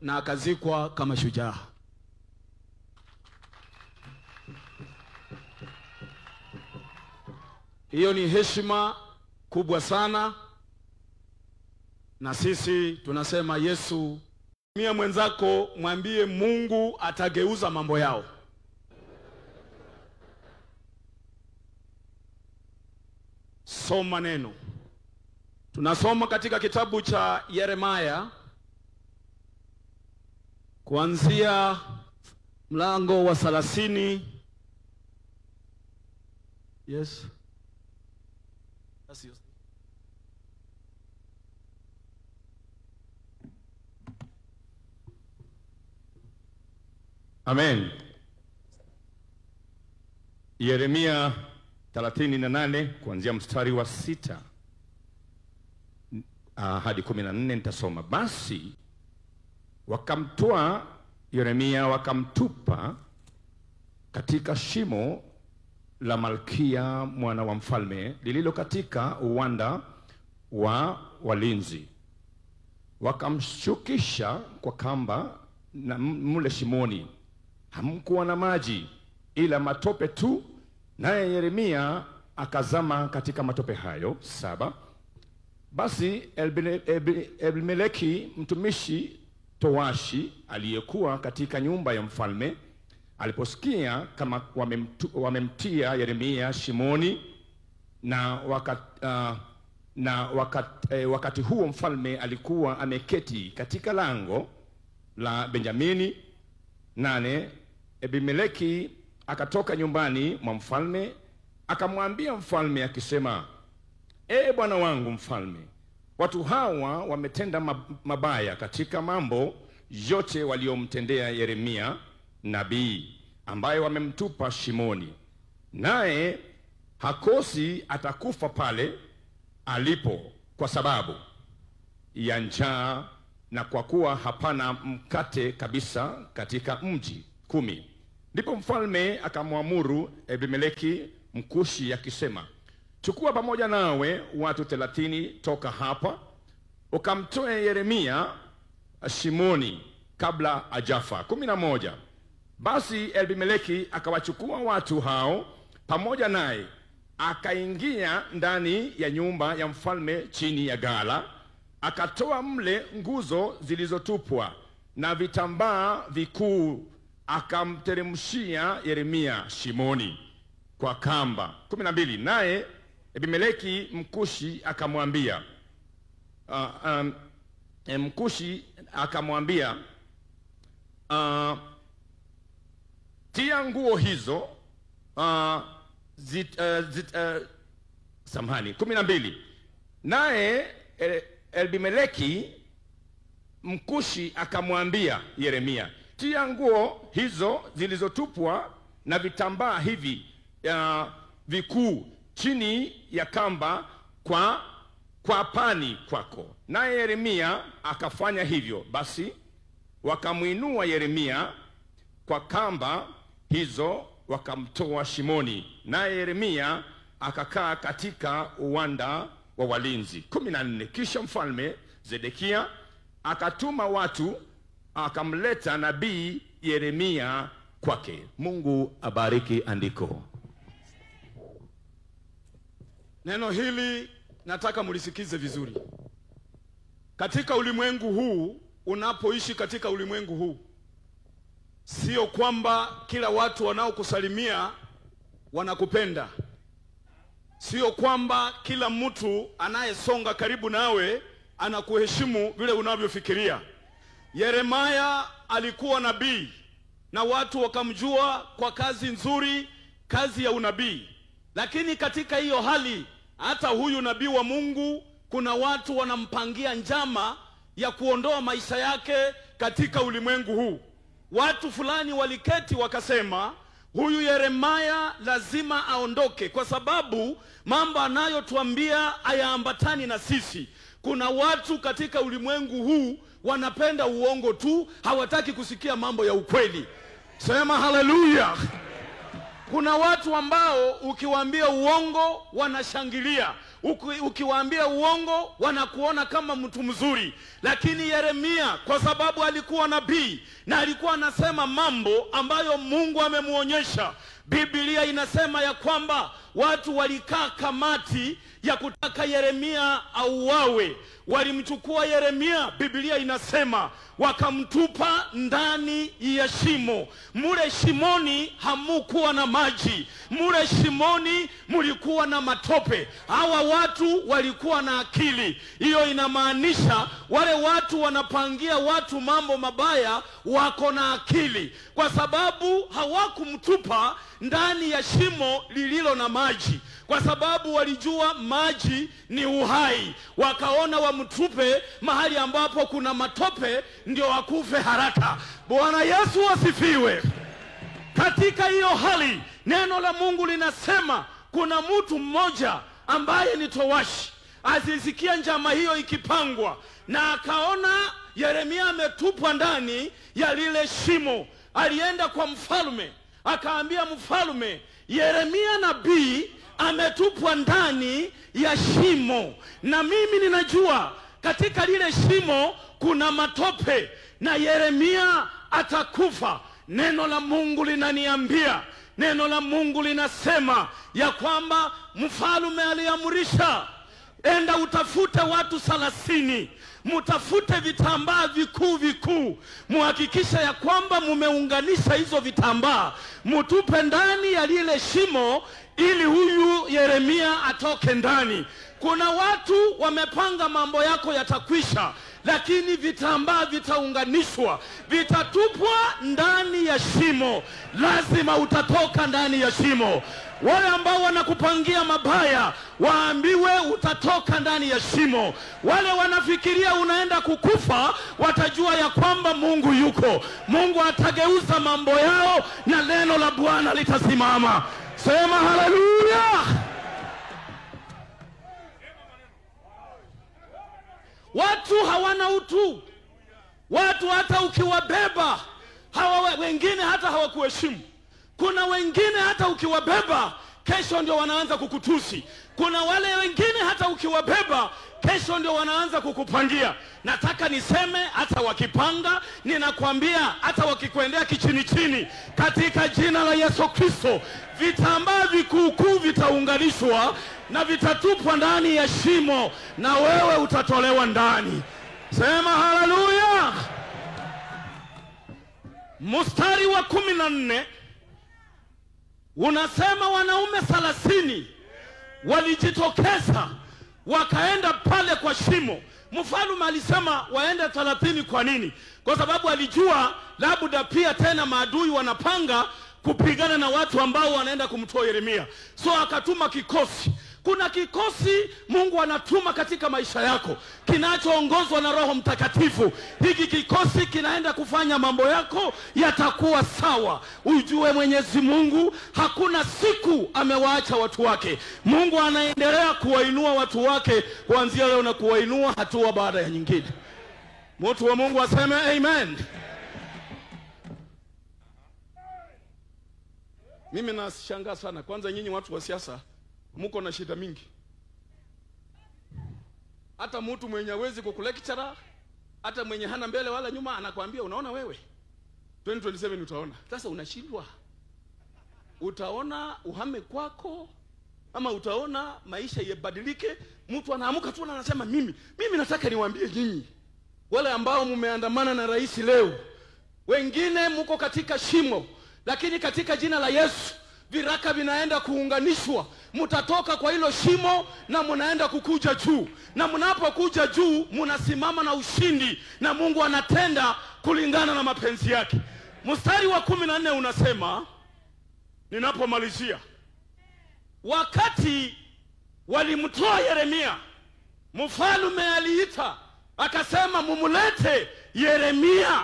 na akazikwa kama shujaa. Hiyo ni heshima kubwa sana, na sisi tunasema Yesu, mia mwenzako mwambie Mungu atageuza mambo yao. Soma neno. Tunasoma katika kitabu cha Yeremia kuanzia mlango wa 30. Yes. Amen. Yeremia 38 kuanzia mstari wa 6 hadi 14 nitasoma. Basi wakamtoa Yeremia wakamtupa katika shimo la Malkia mwana wa mfalme lililo katika uwanda wa walinzi. Wakamshukisha kwa kamba na mule shimoni. Hamkuwa na maji ila matope tu, naye Yeremia akazama katika matope hayo. 7. Basi Elimeleki mtumishi towashi aliyekuwa katika nyumba ya mfalme aliposikia kama wamemtia Yeremia shimoni, wakati huo mfalme alikuwa ameketi katika lango la Benjamini. 8. Elimeleki akatoka nyumbani mwa mfalme akamwambia mfalme akisema, bwana wangu mfalme, watu hawa wametenda mabaya katika mambo yote waliomtendea Yeremia nabii, ambaye wamemtupa shimoni, naye hakosi atakufa pale alipo kwa sababu ya njaa, na kwa kuwa hapana mkate kabisa katika mji. 10. Ndipo mfalme akamwamuru Elimeleki Mkushi akisema, chukua pamoja nawe watu 30 toka hapa, ukamtoe Yeremia shimoni kabla ajafa. 11. Basi Elimeleki akawachukua watu hao pamoja naye, akaingia ndani ya nyumba ya mfalme chini ya gala, akatoa mle nguzo zilizotupwa na vitambaa vikuu, akamteremshia Yeremia shimoni kwa kamba. 12. Naye Elimeleki Mkushi akamwambia tia nguo hizo 12. Naye Elimeleki Mkushi akamwambia Yeremia, tia nguo hizo zilizotupwa na vitambaa hivi vikuu chini ya kamba kwa pani kwako. Naye Yeremia akafanya hivyo. Basi wakamuinua Yeremia kwa kamba hizo, wakamtoa shimoni, naye Yeremia akakaa katika uwanda wa walinzi. 14. Kisha mfalme Zedekia akatuma watu, akamleta nabii Yeremia kwake. Mungu abariki andiko. Neno hili nataka mulisikize vizuri. Katika ulimwengu huu, unapoishi katika ulimwengu huu, sio kwamba kila watu wanaokusalimia wanakupenda. Sio kwamba kila mtu anayesonga karibu nawe anakuheshimu vile unavyofikiria. Yeremia alikuwa nabii na watu wakamjua kwa kazi nzuri, kazi ya unabii. Lakini katika hiyo hali, hata huyu nabii wa Mungu, kuna watu wanampangia njama ya kuondoa maisha yake katika ulimwengu huu. Watu fulani waliketi wakasema, huyu Yeremia lazima aondoke kwa sababu mambo anayotuambia hayaambatani na sisi. Kuna watu katika ulimwengu huu wanapenda uongo tu, hawataki kusikia mambo ya ukweli. Sema haleluya. Kuna watu ambao ukiwaambia uongo wanashangilia, Ukiwaambia uongo wanakuona kama mtu mzuri. Lakini Yeremia kwa sababu alikuwa nabii na alikuwa anasema mambo ambayo Mungu amemuonyesha, Biblia inasema ya kwamba watu walikaa kamati ya kutaka Yeremia auawe. Walimchukua Yeremia, Biblia inasema wakamtupa ndani ya shimo. Mule shimoni hamukuwa na maji, mule shimoni mulikuwa na matope. Hawa watu walikuwa na akili. Hiyo inamaanisha wale watu wanapangia watu mambo mabaya wako na akili, kwa sababu hawakumtupa ndani ya shimo lililo na maji, kwa sababu walijua maji ni uhai. Wakaona wamtupe mahali ambapo kuna matope ndio wakufe haraka. Bwana Yesu asifiwe. Katika hiyo hali neno la Mungu linasema kuna mtu mmoja ambaye ni towashi azisikia njama hiyo ikipangwa, na akaona Yeremia ametupwa ndani ya lile shimo. Alienda kwa mfalme akaambia mfalme, Yeremia nabii ametupwa ndani ya shimo, na mimi ninajua katika lile shimo kuna matope na Yeremia atakufa. Neno la Mungu linaniambia, neno la Mungu linasema ya kwamba mfalme aliamrisha, enda utafute watu 30, mutafute vitambaa vikuu, muhakikisha ya kwamba mumeunganisha hizo vitambaa, mutupe ndani ya lile shimo ili huyu Yeremia atoke ndani. Kuna watu wamepanga mambo yako yatakwisha, lakini vitambaa vitaunganishwa, vitatupwa ndani ya shimo. Lazima utatoka ndani ya shimo. Wale ambao wanakupangia mabaya waambiwe utatoka ndani ya shimo. Wale wanafikiria unaenda kukufa watajua ya kwamba Mungu yuko. Mungu atageuza mambo yao na neno la Bwana litasimama. Sema haleluya. Watu hawana utu. Watu hata ukiwabeba wengine hata hawakuheshimu. Kuna wengine hata ukiwabeba kesho ndio wanaanza kukutusi. Kuna wale wengine hata ukiwabeba kesho ndio wanaanza kukupangia. Nataka niseme hata wakipanga, ninakwambia hata wakikwendea kichini chini, katika jina la Yesu Kristo vitambaa vikuu vitaunganishwa na vitatupwa ndani ya shimo, na wewe utatolewa ndani. Sema haleluya. Mstari wa 14 unasema wanaume 30 walijitokeza wakaenda pale kwa shimo. Mfalme alisema waende 30. Kwa nini? Kwa sababu alijua labda pia tena maadui wanapanga kupigana na watu ambao wanaenda kumtoa Yeremia. So akatuma kikosi. Kuna kikosi Mungu anatuma katika maisha yako kinachoongozwa na Roho Mtakatifu. Hiki kikosi kinaenda kufanya mambo yako yatakuwa sawa. Ujue Mwenyezi Mungu hakuna siku amewaacha watu wake. Mungu anaendelea kuwainua watu wake kuanzia leo na kuwainua hatua baada ya nyingine. Mtu wa Mungu aseme amen. Mimi nashangaa sana. Kwanza nyinyi watu wa siasa muko na shida mingi. Hata mtu mwenye hawezi kukulecture, hata mwenye hana mbele wala nyuma, anakuambia unaona wewe 2027 utaona. Sasa unashindwa. Utaona uhame kwako ama utaona maisha yabadilike? Mtu anaamuka tu anasema mimi nataka niwaambie nyinyi wale ambao mumeandamana na rais leo, wengine muko katika shimo, lakini katika jina la Yesu viraka vinaenda kuunganishwa. Mutatoka kwa hilo shimo na munaenda kukuja juu, na munapokuja juu munasimama na ushindi, na Mungu anatenda kulingana na mapenzi yake. Mstari wa 14 unasema, ninapomalizia, wakati walimtoa Yeremia, mfalme aliita akasema mumulete Yeremia,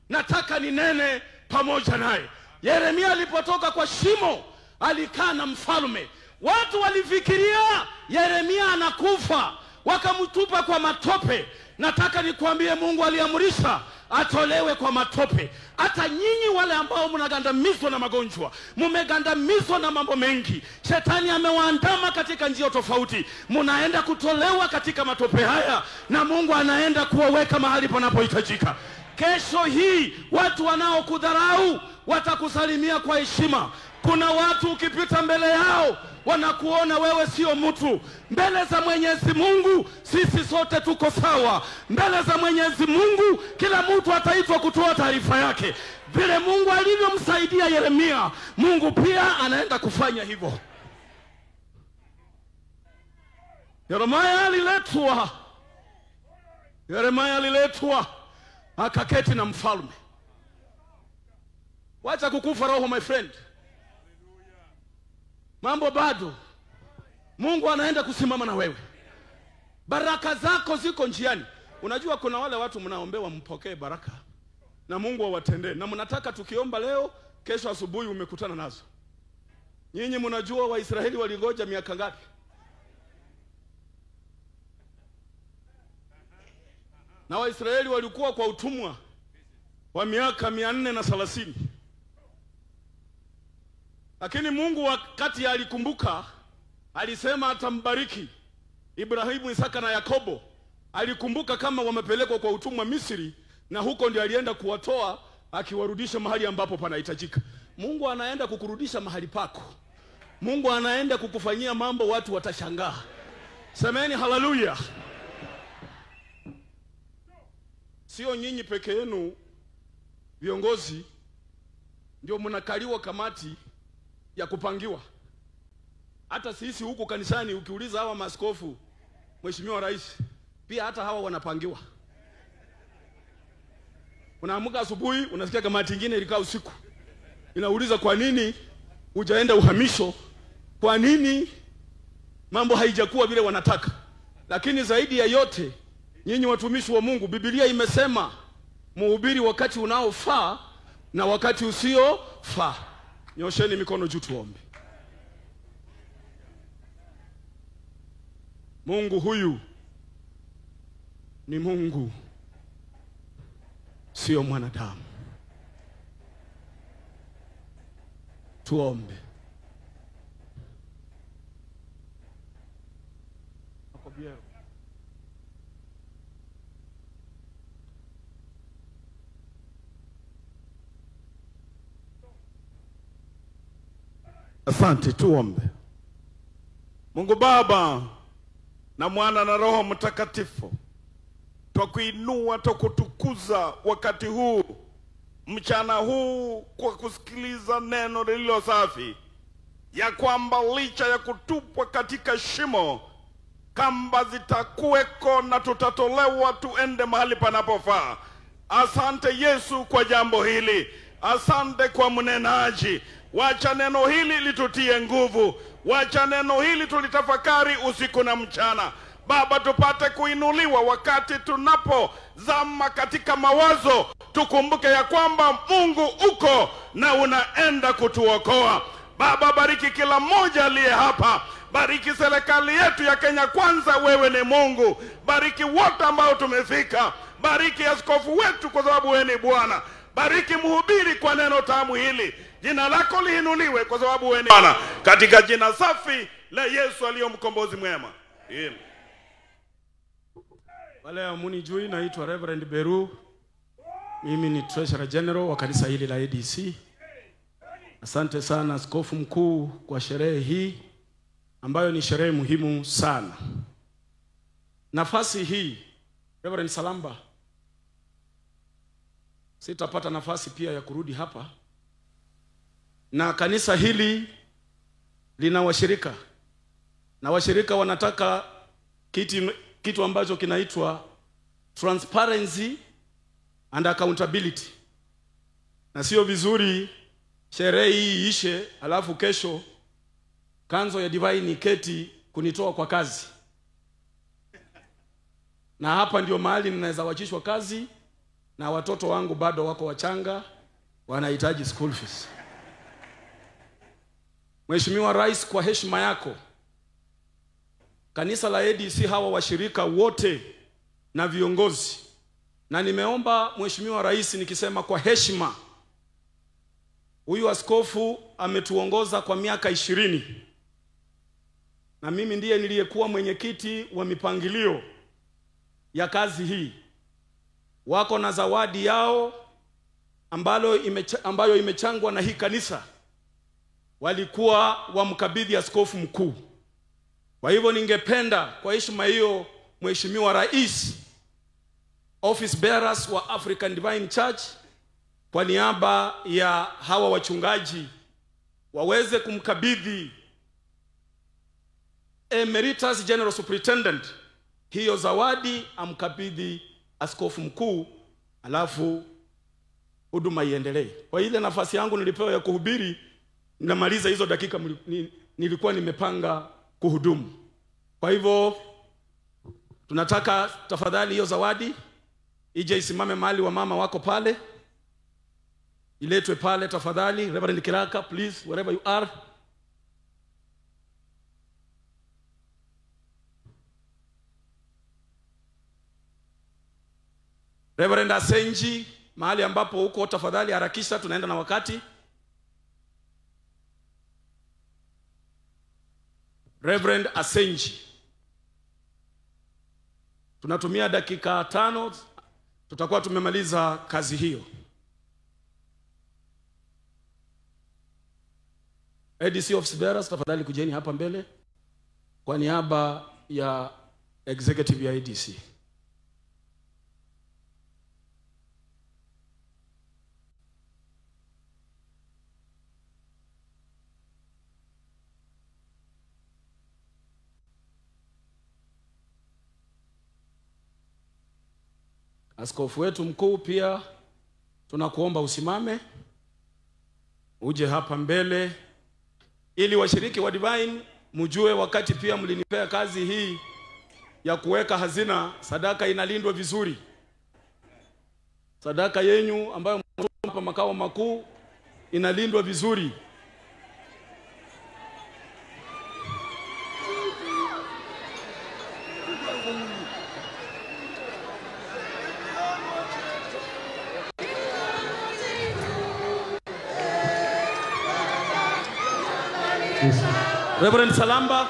nataka ninene pamoja naye. Yeremia alipotoka kwa shimo alikaa na mfalme. Watu walifikiria Yeremia anakufa, wakamtupa kwa matope, Nataka nikwambie Mungu aliamrisha atolewe kwa matope. Hata nyinyi wale ambao mnagandamizwa na magonjwa, mmegandamizwa na mambo mengi, shetani amewaandama katika njia tofauti, mnaenda kutolewa katika matope haya na Mungu anaenda kuwaweka mahali panapohitajika. Kesho hii watu wanaokudharau watakusalimia kwa heshima. Kuna watu ukipita mbele yao wanakuona wewe sio mtu. Mbele za Mwenyezi Mungu sisi sote tuko sawa. Mbele za Mwenyezi Mungu kila mtu ataitwa kutoa taarifa yake. Vile Mungu alivyomsaidia Yeremia, Mungu pia anaenda kufanya hivyo. Yeremia aliletwa akaketi na mfalme. Wacha kukufa roho, my friend. Mambo bado. Mungu anaenda kusimama na wewe. Baraka zako ziko njiani. Unajua kuna wale watu mnaombewa mpokee baraka na Mungu awatendee, na mnataka tukiomba leo kesho asubuhi umekutana nazo. Nyinyi mnajua Waisraeli walingoja miaka ngapi? Na Waisraeli walikuwa kwa utumwa wa miaka 430. Lakini Mungu wakati alikumbuka, alisema atambariki Ibrahimu, Isaka na Yakobo. Alikumbuka kama wamepelekwa kwa utumwa Misri, na huko ndio alienda kuwatoa akiwarudisha mahali ambapo panahitajika. Mungu anaenda kukurudisha mahali pako. Mungu anaenda kukufanyia mambo watu watashangaa. Semeni haleluya. Sio nyinyi peke yenu viongozi ndio mnakaliwa kamati ya kupangiwa. Hata sisi huko kanisani ukiuliza hawa maaskofu, Mheshimiwa Rais, pia hata hawa wanapangiwa. Unaamka asubuhi unasikia kamati nyingine ilikaa usiku. Inauliza kwa nini hujaenda uhamisho? Kwa nini mambo haijakuwa vile wanataka? Lakini zaidi ya yote, nyinyi watumishi wa Mungu, Biblia imesema muhubiri wakati unaofaa na wakati usiofaa. Nyosheni mikono juu tuombe. Mungu huyu ni Mungu, sio mwanadamu. Tuombe. Asante, tuombe. Mungu Baba na Mwana na Roho Mtakatifu, twakuinua, twakutukuza wakati huu, mchana huu, kwa kusikiliza neno lililo safi, ya kwamba licha ya kutupwa katika shimo, kamba zitakuweko na tutatolewa tuende mahali panapofaa. Asante Yesu kwa jambo hili. Asante kwa mnenaji. Wacha neno hili litutie nguvu. Wacha neno hili tulitafakari usiku na mchana. Baba, tupate kuinuliwa wakati tunapozama katika mawazo. Tukumbuke ya kwamba Mungu uko na unaenda kutuokoa. Baba, bariki kila mmoja aliye hapa. Bariki serikali yetu ya Kenya Kwanza, wewe ni Mungu. Bariki wote ambao tumefika. Bariki askofu wetu kwa sababu wewe ni Bwana. Bariki mhubiri kwa neno tamu hili. Jina lako liinuliwe kwa sababu wewe ni Bwana. Katika jina safi la Yesu aliye mkombozi mwema. Amen. Wale amunijui, naitwa Reverend Beru. Mimi ni Treasurer General wa kanisa hili la ADC. Asante sana askofu mkuu kwa sherehe hii ambayo ni sherehe muhimu sana. Nafasi hii, Reverend Salamba, sitapata nafasi pia ya kurudi hapa. Na kanisa hili lina washirika. Na washirika wanataka kitu ambacho kinaitwa transparency and accountability. Na sio vizuri sherehe hii iishe alafu kesho kanzo ya divine iketi kunitoa kwa kazi. Na hapa ndio mahali ninaweza wachishwa kazi, na watoto wangu bado wako wachanga, wanahitaji school fees. Mheshimiwa Rais, kwa heshima yako, kanisa la ADC hawa washirika wote na viongozi, na nimeomba Mheshimiwa Rais nikisema kwa heshima, huyu askofu ametuongoza kwa miaka 20 na mimi ndiye niliyekuwa mwenyekiti wa mipangilio ya kazi hii. Wako na zawadi yao ambayo imechangwa na hii kanisa, walikuwa wamkabidhi askofu mkuu. Kwa hivyo ningependa kwa heshima hiyo, Mheshimiwa Rais, office bearers wa African Divine Church, kwa niaba ya hawa wachungaji waweze kumkabidhi Emeritus General Superintendent hiyo zawadi, amkabidhi askofu mkuu, alafu huduma iendelee. Kwa ile nafasi yangu nilipewa ya kuhubiri, namaliza hizo dakika nilikuwa nimepanga kuhudumu. Kwa hivyo tunataka tafadhali hiyo zawadi ije isimame mahali wa mama wako pale, iletwe pale tafadhali. Reverend Kiraka, please, wherever you are. Reverend Asenji, mahali ambapo uko tafadhali harakisha, tunaenda na wakati. Reverend Asenji, tunatumia dakika 5, tutakuwa tumemaliza kazi hiyo. ADC office bearers, tafadhali kujeni hapa mbele kwa niaba ya executive ya ADC. Askofu wetu mkuu pia tunakuomba usimame, uje hapa mbele ili washiriki wa Divine mjue wakati pia mlinipea kazi hii ya kuweka hazina, sadaka inalindwa vizuri. Sadaka yenyu ambayo mnatoa makao makuu inalindwa vizuri. Reverend Salamba,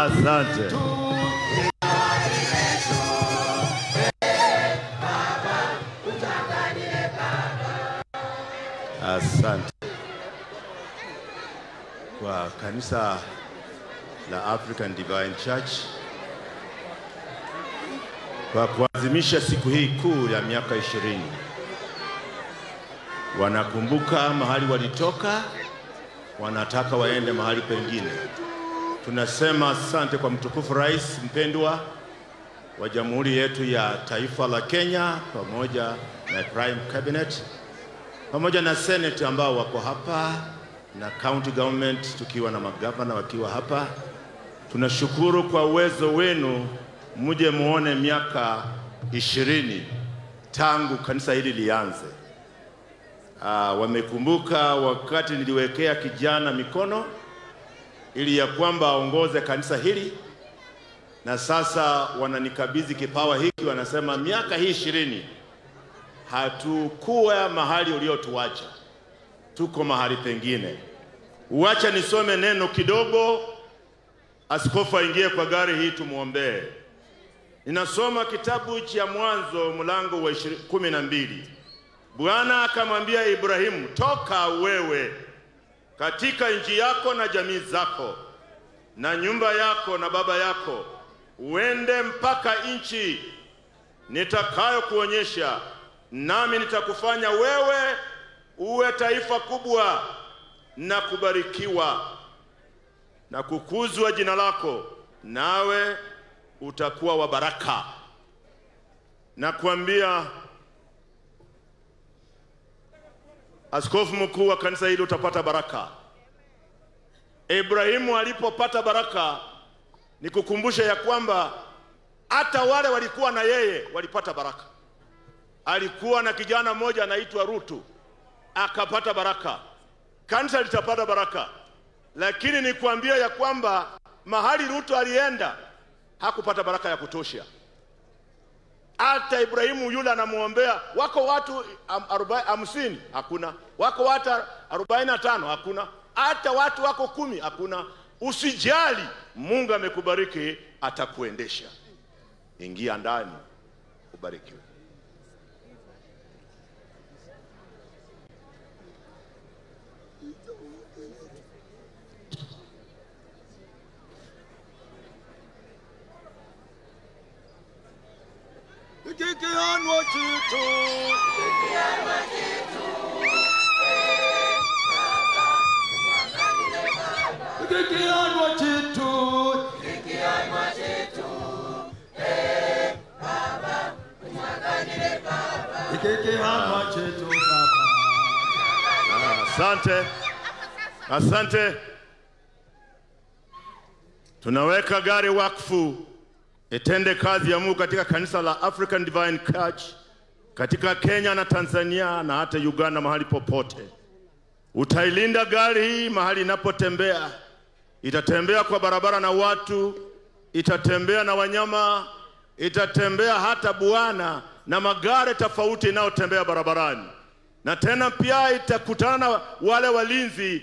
asante. Asante kwa kanisa la African Divine Church kwa kuadhimisha siku hii kuu ya miaka 20. Wanakumbuka mahali walitoka, wanataka waende mahali pengine. Tunasema asante kwa mtukufu Rais mpendwa wa Jamhuri yetu ya taifa la Kenya, pamoja na Prime Cabinet, pamoja na Senate ambao wako hapa, na county government tukiwa na magavana wakiwa hapa. Tunashukuru kwa uwezo wenu, muje muone miaka 20 tangu kanisa hili lianze. Wamekumbuka wakati niliwekea kijana mikono ili ya kwamba aongoze kanisa hili, na sasa wananikabidhi kipawa hiki. Wanasema miaka hii 20 hatukuwa mahali uliotuacha, tuko mahali pengine. Uacha nisome neno kidogo, askofu aingie kwa gari hii tumuombee. Ninasoma kitabu cha Mwanzo mlango wa 12. Bwana akamwambia Ibrahimu, toka wewe katika nchi yako na jamii zako na nyumba yako na baba yako, uende mpaka nchi nitakayo kuonyesha, nami nitakufanya wewe uwe taifa kubwa na kubarikiwa na kukuzwa jina lako, nawe utakuwa wa baraka. Na kuambia askofu mkuu wa kanisa hili, utapata baraka. Ibrahimu alipopata baraka, nikukumbusha ya kwamba hata wale walikuwa na yeye walipata baraka. Alikuwa na kijana mmoja anaitwa Rutu, akapata baraka. Kanisa litapata baraka. Lakini nikuambia ya kwamba mahali Rutu alienda hakupata baraka ya kutosha. Hata Ibrahimu yule anamuombea, wako watu 50, hakuna. Wako watu 45, hakuna. Hata watu wako 10, hakuna. Usijali, Mungu amekubariki, atakuendesha. Ingia ndani, ubarikiwe. Kikianwa chitu, kikianwa chitu, Baba, umwaganile Baba, kikianwa chitu Baba. Asante, asante. Tunaweka gari wakfu itende kazi ya Mungu katika kanisa la African Divine Church katika Kenya na Tanzania na hata Uganda, mahali popote. Utailinda gari hii mahali inapotembea. Itatembea kwa barabara na watu, itatembea na wanyama, itatembea hata Bwana na magari tofauti inayotembea barabarani. Na tena pia itakutana na wale walinzi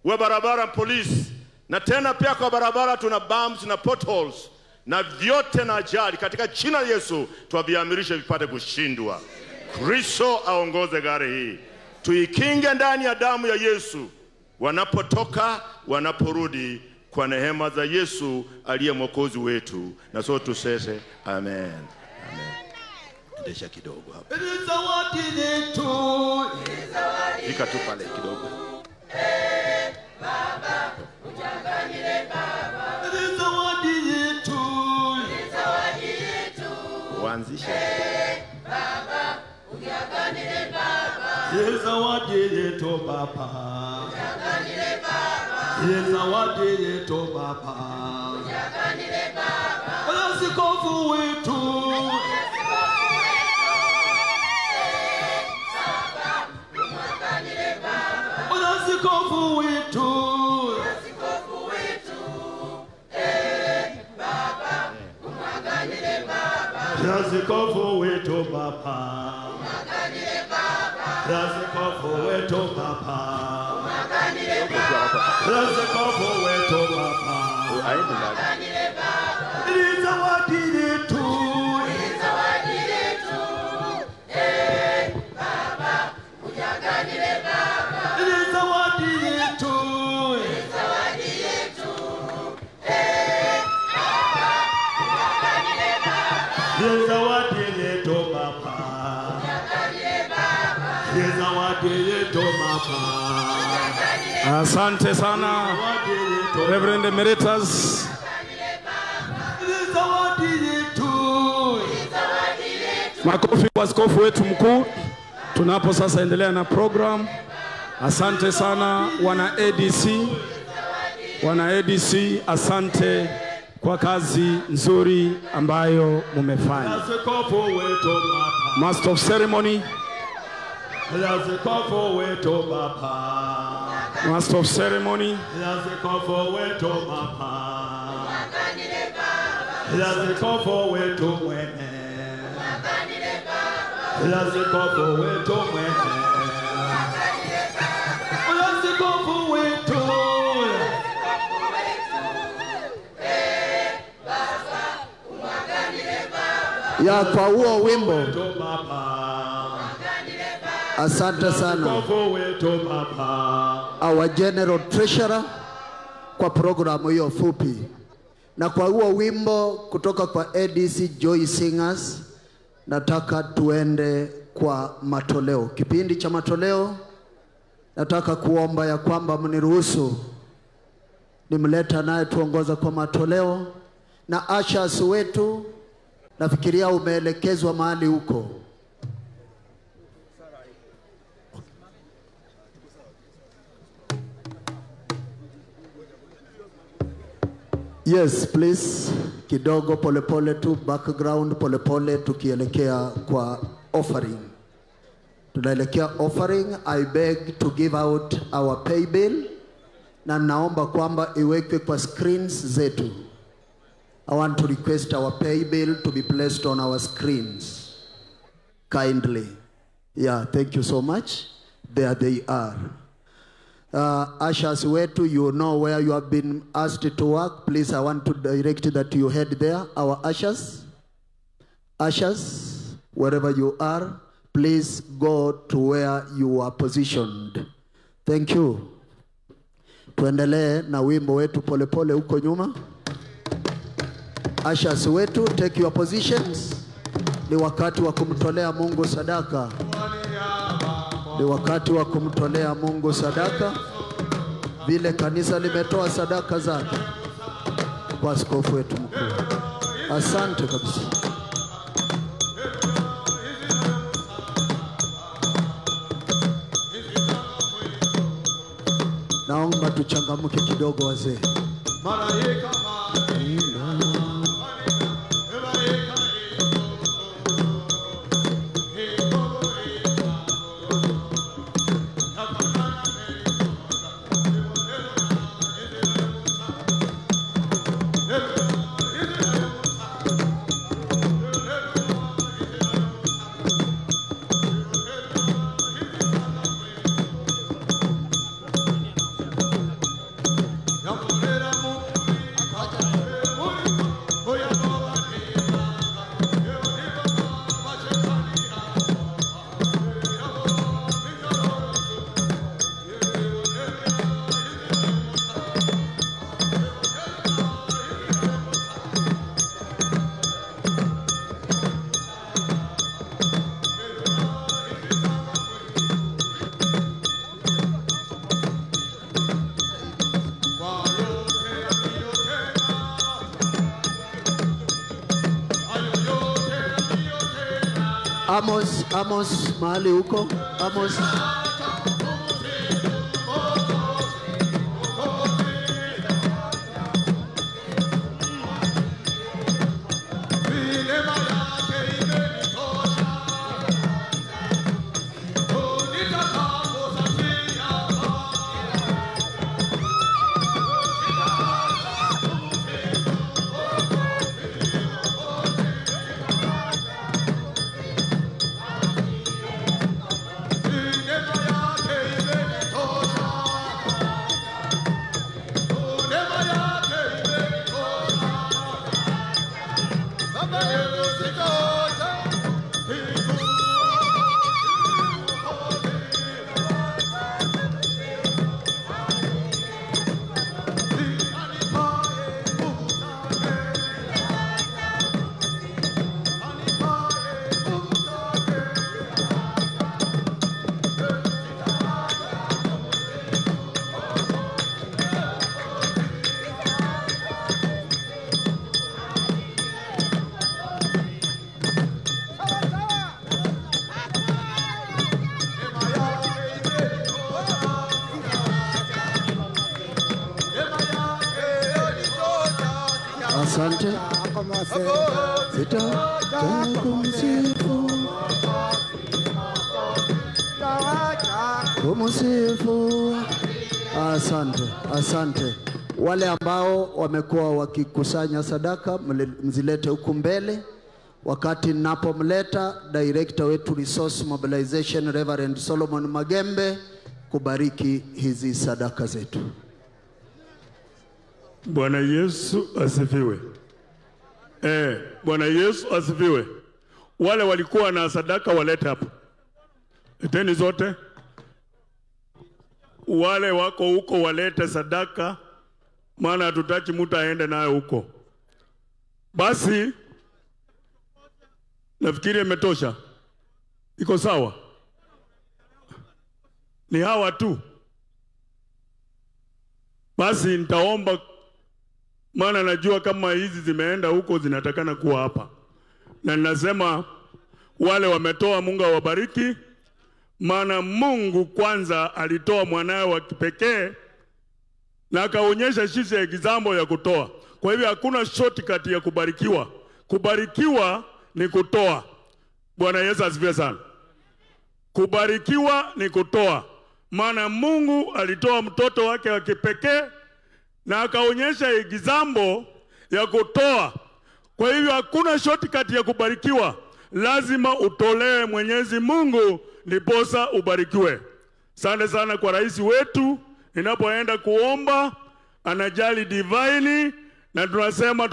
wa barabara, polisi. Na tena pia kwa barabara tuna bumps na potholes na vyote na ajali. Katika jina la Yesu tuwaviamirishe vipate kushindwa. Kristo aongoze gari hii. Tuikinge ndani ya damu ya Yesu, wanapotoka, wanaporudi, kwa neema za Yesu aliye mwokozi wetu. Na sote tuseme amen. Amen. Endesha kidogo hapa. Zawadi yetu, Fika tu pale kidogo. Baba, ujaganile Baba. Zawadi yetu, Wanzisha. Baba, ujaganile Baba. Zawadi yetu Baba, ujaganile Baba. Zawadi yetu Baba, ujaganile Baba. Askofu wetu, askofu wetu, Baba, umwaganile Baba. Askofu wetu Baba, umwaganile Baba. Askofu wetu Baba, umwaganile Baba. Askofu wetu Baba, umwaganile Baba. Ni zawadi yetu, ni zawadi yetu. Baba, ujaganile Baba. Ni zawadi yetu, ni zawadi yetu. Baba, ujaganile Baba. Ni zawadi yetu Baba, ujaganile Baba. Ni zawadi yetu Baba. Asante sana Reverend Emeritus. Ni zawadi yetu, ni zawadi yetu. Makofi kwa askofu wetu mkuu. Tunapo sasa endelea na program. Asante sana wana ADC. Wana ADC, asante kwa kazi nzuri ambayo mumefanya. Askofu wetu Baba, Master of Ceremony, askofu wetu Baba. Master of Ceremony, Askofu wetu Baba, askofu wetu mwene, askofu wetu mwene, askofu wetu, ya kwa huo wimbo Baba, Asante sana. Askofu wetu Papa. Our General Treasurer kwa programu hiyo fupi. Na kwa huo wimbo kutoka kwa ADC Joy Singers, nataka tuende kwa matoleo. Kipindi cha matoleo, nataka kuomba ya kwamba mniruhusu nimleta naye tuongoza kwa matoleo. Na ushers wetu, nafikiria umeelekezwa mahali huko. Yes, please. Kidogo polepole tu, background polepole tukielekea kwa offering. Tunaelekea offering. I beg to give out our pay bill. Na naomba kwamba iwekwe kwa screens zetu. I want to request our pay bill to be placed on our screens. Kindly. Yeah, thank you so much. There they are. Ushers wetu, you know where you have been asked to work. Please, I want to direct that you head there. Our ushers, wherever you are, please go to where you are positioned. Thank you. Tuendelee na wimbo wetu polepole huko nyuma. Ushers wetu, take your positions. Ni wakati wa kumtolea Mungu sadaka. Ni wakati wa kumtolea Mungu sadaka. Vile kanisa limetoa sadaka zake kwa askofu wetu mkuu. Asante kabisa. Naomba tuchangamke kidogo wazee. Amos mahali huko. Amos. Asante. Kumsifu. Asante, asante. Wale ambao wamekuwa wakikusanya sadaka mzilete huku mbele. Wakati ninapomleta director wetu Resource Mobilization Reverend Solomon Magembe kubariki hizi sadaka zetu. Bwana Yesu asifiwe. Bwana Yesu asifiwe. Wale walikuwa na sadaka walete hapo. Leteni zote. Wale wako huko walete sadaka, maana hatutaki mtu aende nayo huko. Basi nafikiri imetosha. Iko sawa? Ni hawa tu. Basi nitaomba, maana najua kama hizi zimeenda huko zinatakana kuwa hapa. Na ninasema wale wametoa, Mungu awabariki. Maana Mungu kwanza alitoa mwanae wa kipekee na akaonyesha sisi example ya kutoa. Kwa hivyo hakuna shortcut ya kubarikiwa. Kubarikiwa ni kutoa. Bwana Yesu asifiwe sana. Kubarikiwa ni kutoa. Maana Mungu alitoa mtoto wake wa kipekee na akaonyesha example ya kutoa. Kwa hivyo hakuna shortcut ya kubarikiwa. Lazima utolee Mwenyezi Mungu ndiposa ubarikiwe. Asante sana kwa rais wetu, ninapoenda kuomba anajali divine, na tunasema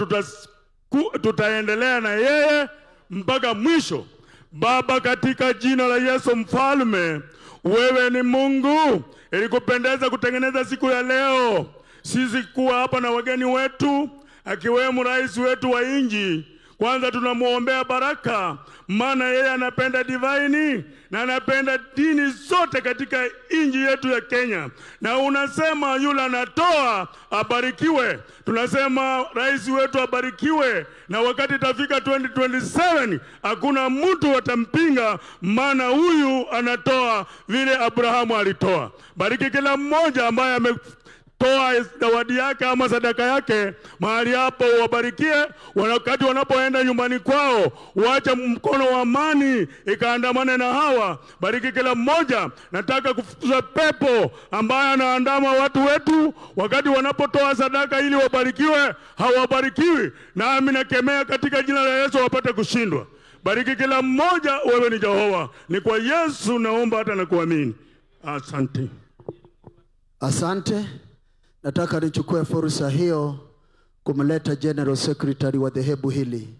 tutaendelea na yeye mpaka mwisho. Baba, katika jina la Yesu Mfalme, wewe ni Mungu. Ilikupendeza kutengeneza siku ya leo sisi kuwa hapa na wageni wetu, akiwemo rais wetu wa inji. Kwanza tunamuombea baraka, maana yeye anapenda divine na anapenda dini zote katika inji yetu ya Kenya. Na unasema yule anatoa abarikiwe. Tunasema rais wetu abarikiwe, na wakati itafika 2027 hakuna mtu atampinga, maana huyu anatoa vile Abrahamu alitoa. Bariki kila mmoja ambaye toa zawadi yake ama sadaka yake mahali hapo, wabarikie. Wakati wanapoenda nyumbani kwao, waacha mkono wa amani ikaandamane na hawa. Bariki kila mmoja. Nataka kufukuza pepo ambaye anaandama watu wetu wakati wanapotoa sadaka ili wabarikiwe, hawabarikiwi. Nami nakemea katika jina la Yesu wapate kushindwa. Bariki kila mmoja, wewe ni Jehova. Ni kwa Yesu naomba hata na kuamini. Asante. Asante. Nataka nichukue fursa hiyo kumleta General Secretary wa dhehebu hili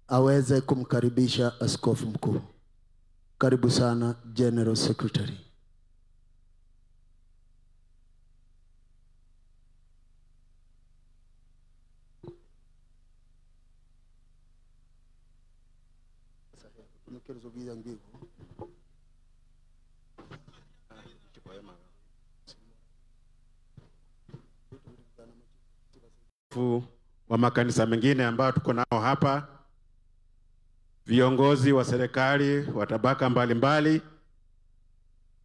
aweze kumkaribisha askofu mkuu. Karibu sana General Secretary. Wa makanisa mengine ambao tuko nao hapa, viongozi wa serikali wa tabaka mbalimbali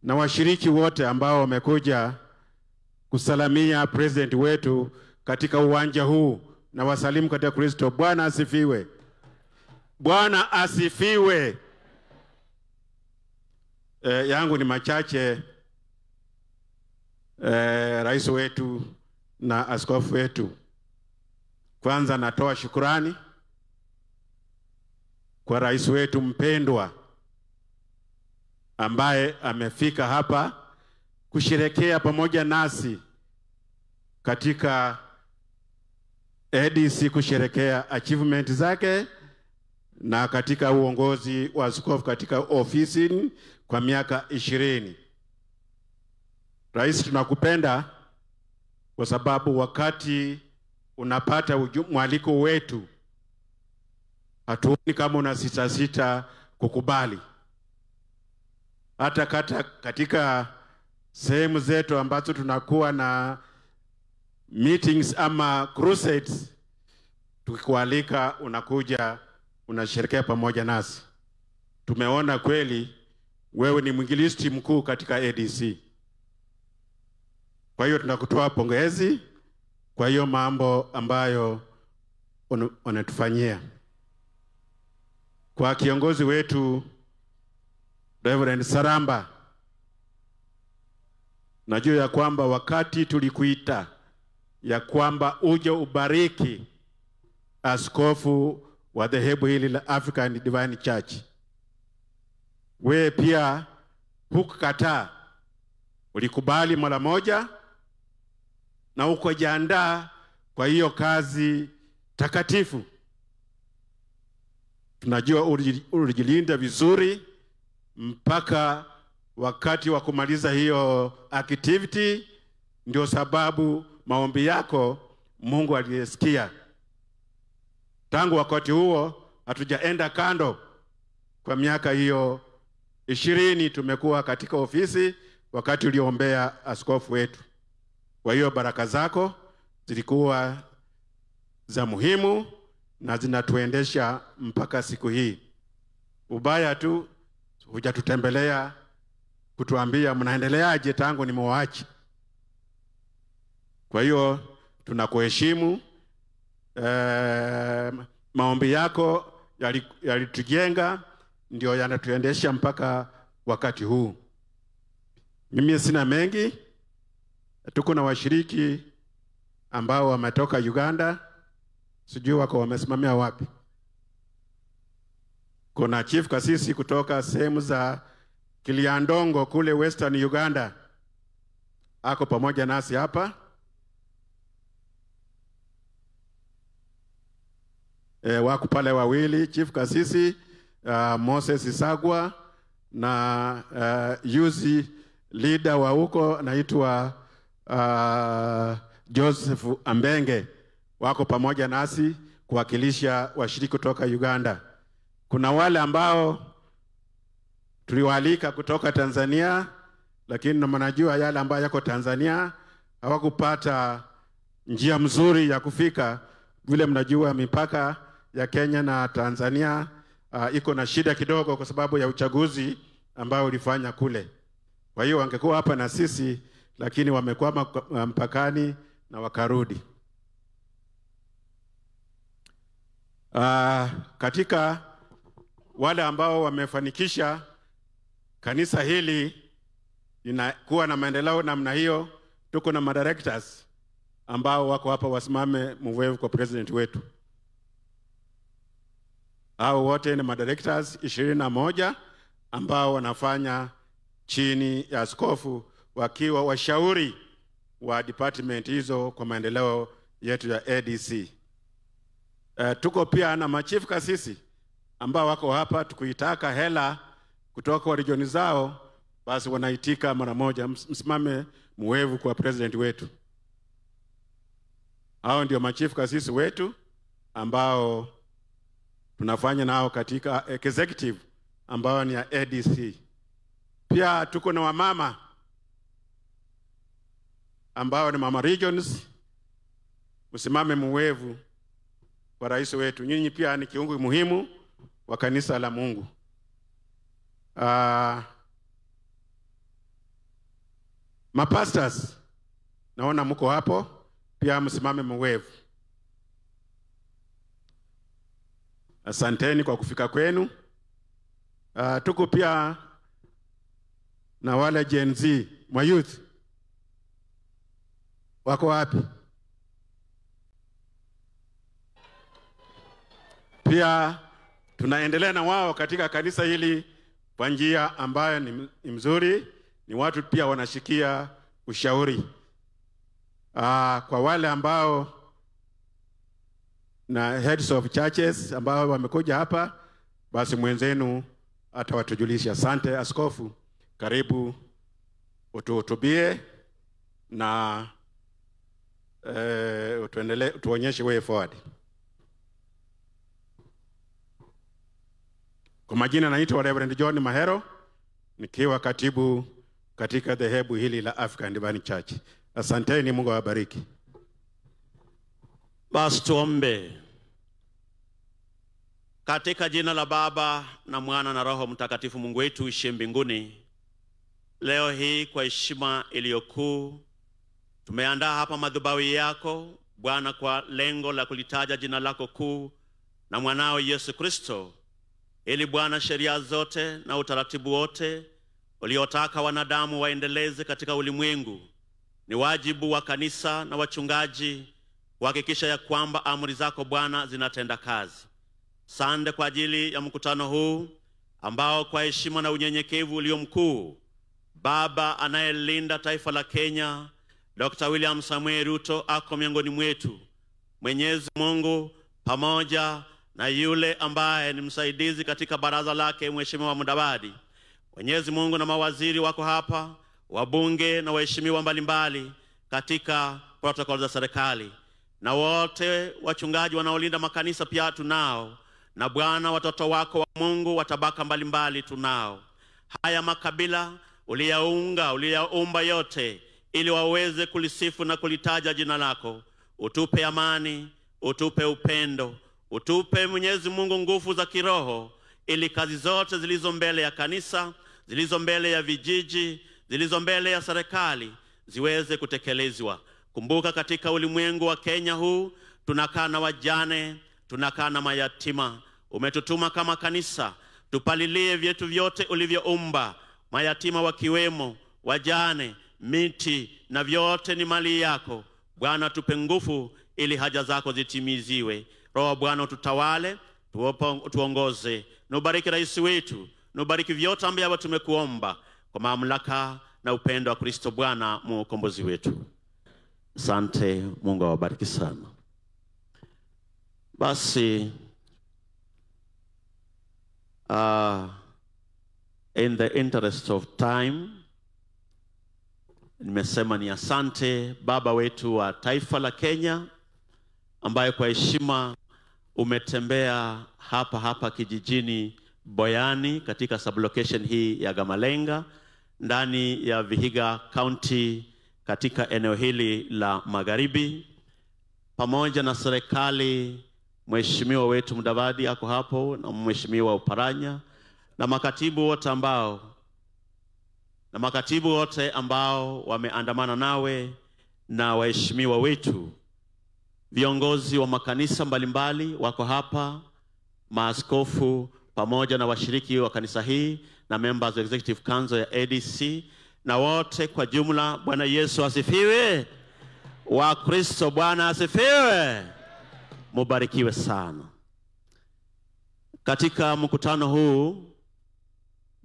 na washiriki wote ambao wamekuja kusalamia president wetu katika uwanja huu, na wasalimu katika Kristo. Bwana asifiwe. Bwana asifiwe. Yangu ni machache. Rais wetu na askofu wetu, kwanza natoa shukrani kwa rais wetu mpendwa ambaye amefika hapa kusherekea pamoja nasi katika ADC, kusherekea achievement zake na katika uongozi wa askofu katika ofisi kwa miaka 20. Rais, tunakupenda kwa sababu wakati unapata mwaliko wetu hatuoni kama una sita kukubali. Hata katika sehemu zetu ambazo tunakuwa na meetings ama crusades, tukikualika unakuja unasherehekea pamoja nasi. Tumeona kweli wewe ni mwinjilisti mkuu katika ADC. Kwa hiyo tunakutoa pongezi kwa hiyo mambo ambayo unatufanyia. Kwa kiongozi wetu Reverend Saramba, najua ya kwamba wakati tulikuita ya kwamba uje ubariki askofu wa dhehebu hili la African Divine Church, wewe pia hukukataa, ulikubali mara moja na ukojiandaa kwa hiyo kazi takatifu. Tunajua ulijilinda vizuri mpaka wakati wa kumaliza hiyo activity, ndio sababu maombi yako Mungu aliyesikia. Tangu wakati huo hatujaenda kando. Kwa miaka hiyo 20 tumekuwa katika ofisi wakati uliombea askofu wetu. Kwa hiyo baraka zako zilikuwa za muhimu na zinatuendesha mpaka siku hii. Ubaya tu hujatutembelea kutuambia mnaendeleaje tangu nimewaacha. Kwa hiyo tunakuheshimu. Maombi yako yalitujenga, ndio yanatuendesha mpaka wakati huu. Mimi sina mengi. Tuko na washiriki ambao wametoka Uganda. Sijui wako wamesimamia wapi. Kuna chief kasisi kutoka sehemu za Kiliandongo kule Western Uganda. Ako pamoja nasi hapa. Wako pale wawili, chief kasisi Moses Isagwa na yuzi leader wa huko anaitwa Joseph Ambenge. Wako pamoja nasi kuwakilisha washiriki kutoka Uganda. Kuna wale ambao tuliwaalika kutoka Tanzania, lakini mnajua yale ambayo yako Tanzania hawakupata njia mzuri ya kufika. Vile mnajua mipaka ya Kenya na Tanzania iko na shida kidogo kwa sababu ya uchaguzi ambao ulifanya kule. Kwa hiyo wangekuwa hapa na sisi, lakini wamekwama mpakani na wakarudi. Katika wale ambao wamefanikisha kanisa hili inakuwa na maendeleo namna hiyo, tuko na madirectors ambao wako hapa wasimame mwevu kwa president wetu. Hao wote ni madirectors 21 ambao wanafanya chini ya askofu wakiwa washauri wa department hizo kwa maendeleo yetu ya ADC. Tuko pia na machief kasisi ambao wako hapa. Tukuitaka hela kutoka kwa region zao, basi wanaitika mara moja. Msimame mwevu kwa president wetu. Hao ndio machief kasisi wetu ambao tunafanya nao katika executive ambao ni ya ADC. Pia tuko na wamama ambao ni mama regions. Msimame mwevu kwa rais wetu. Nyinyi pia ni kiungo muhimu wa kanisa la Mungu. Mapastors naona mko hapo, pia msimame mwevu. Asanteni kwa kufika kwenu. Tuko pia na wale Gen Z, ma youth. Wako wapi? Pia tunaendelea na wao katika kanisa hili kwa njia ambayo ni mzuri. Ni watu pia wanashikia ushauri. Kwa wale ambao na heads of churches ambao wamekuja hapa, basi mwenzenu atawatujulisha. Asante askofu, karibu utuhutubie na tuonyeshe way forward. Kwa majina naitwa Reverend John Mahero, nikiwa katibu katika dhehebu hili la African Divine Church. Asanteni, Mungu awabariki. Basi tuombe. Katika jina la Baba na Mwana na Roho Mtakatifu, Mungu wetu uishiye mbinguni, leo hii kwa heshima iliyokuu tumeandaa hapa madhabahu yako Bwana, kwa lengo la kulitaja jina lako kuu na mwanao Yesu Kristo, ili Bwana sheria zote na utaratibu wote uliotaka wanadamu waendeleze katika ulimwengu, ni wajibu wa kanisa na wachungaji kuhakikisha ya kwamba amri zako Bwana zinatenda kazi. Asante kwa ajili ya mkutano huu ambao kwa heshima na unyenyekevu ulio mkuu, Baba anayelinda taifa la Kenya, Dr. William Samuel Ruto ako miongoni mwetu. Mwenyezi Mungu pamoja na yule ambaye ni msaidizi katika baraza lake, Mheshimiwa Mudavadi, Mwenyezi Mungu na mawaziri wako hapa, wabunge na waheshimiwa mbalimbali katika protocol za serikali, na wote wachungaji wanaolinda makanisa pia tunao, na Bwana watoto wako wa Mungu wa tabaka mbalimbali tunao. Haya makabila uliyaumba yote ili waweze kulisifu na kulitaja jina lako. Utupe amani, utupe upendo, utupe Mwenyezi Mungu nguvu za kiroho, ili kazi zote zilizo mbele ya kanisa, zilizo mbele ya vijiji, zilizo mbele ya serikali ziweze kutekelezwa. Kumbuka katika ulimwengu wa Kenya huu tunakaa na wajane, tunakaa na mayatima. Umetutuma kama kanisa tupalilie vyetu vyote ulivyoumba, mayatima wakiwemo, wajane, miti na vyote ni mali yako. Bwana tupe nguvu ili haja zako zitimiziwe. Roho Bwana tutawale, tuongoze. Nubariki rais wetu, nubariki vyote ambavyo tumekuomba kwa mamlaka na upendo wa Kristo Bwana mkombozi wetu. Asante, Mungu awabariki sana. Basi in the interest of time, nimesema ni asante baba wetu wa taifa la Kenya, ambaye kwa heshima umetembea hapa kijijini Boyani katika sublocation hii ya Gamalenga ndani ya Vihiga County katika eneo hili la Magharibi, pamoja na serikali. Mheshimiwa wetu Mudavadi ako hapo, na Mheshimiwa Uparanya na makatibu wote ambao wameandamana nawe, na waheshimiwa wetu viongozi wa makanisa mbalimbali wako hapa, maaskofu pamoja na washiriki wa kanisa hii na members of executive council ya ADC, na wote kwa jumla. Bwana Yesu asifiwe. Wa Kristo Bwana asifiwe. Mubarikiwe sana. Katika mkutano huu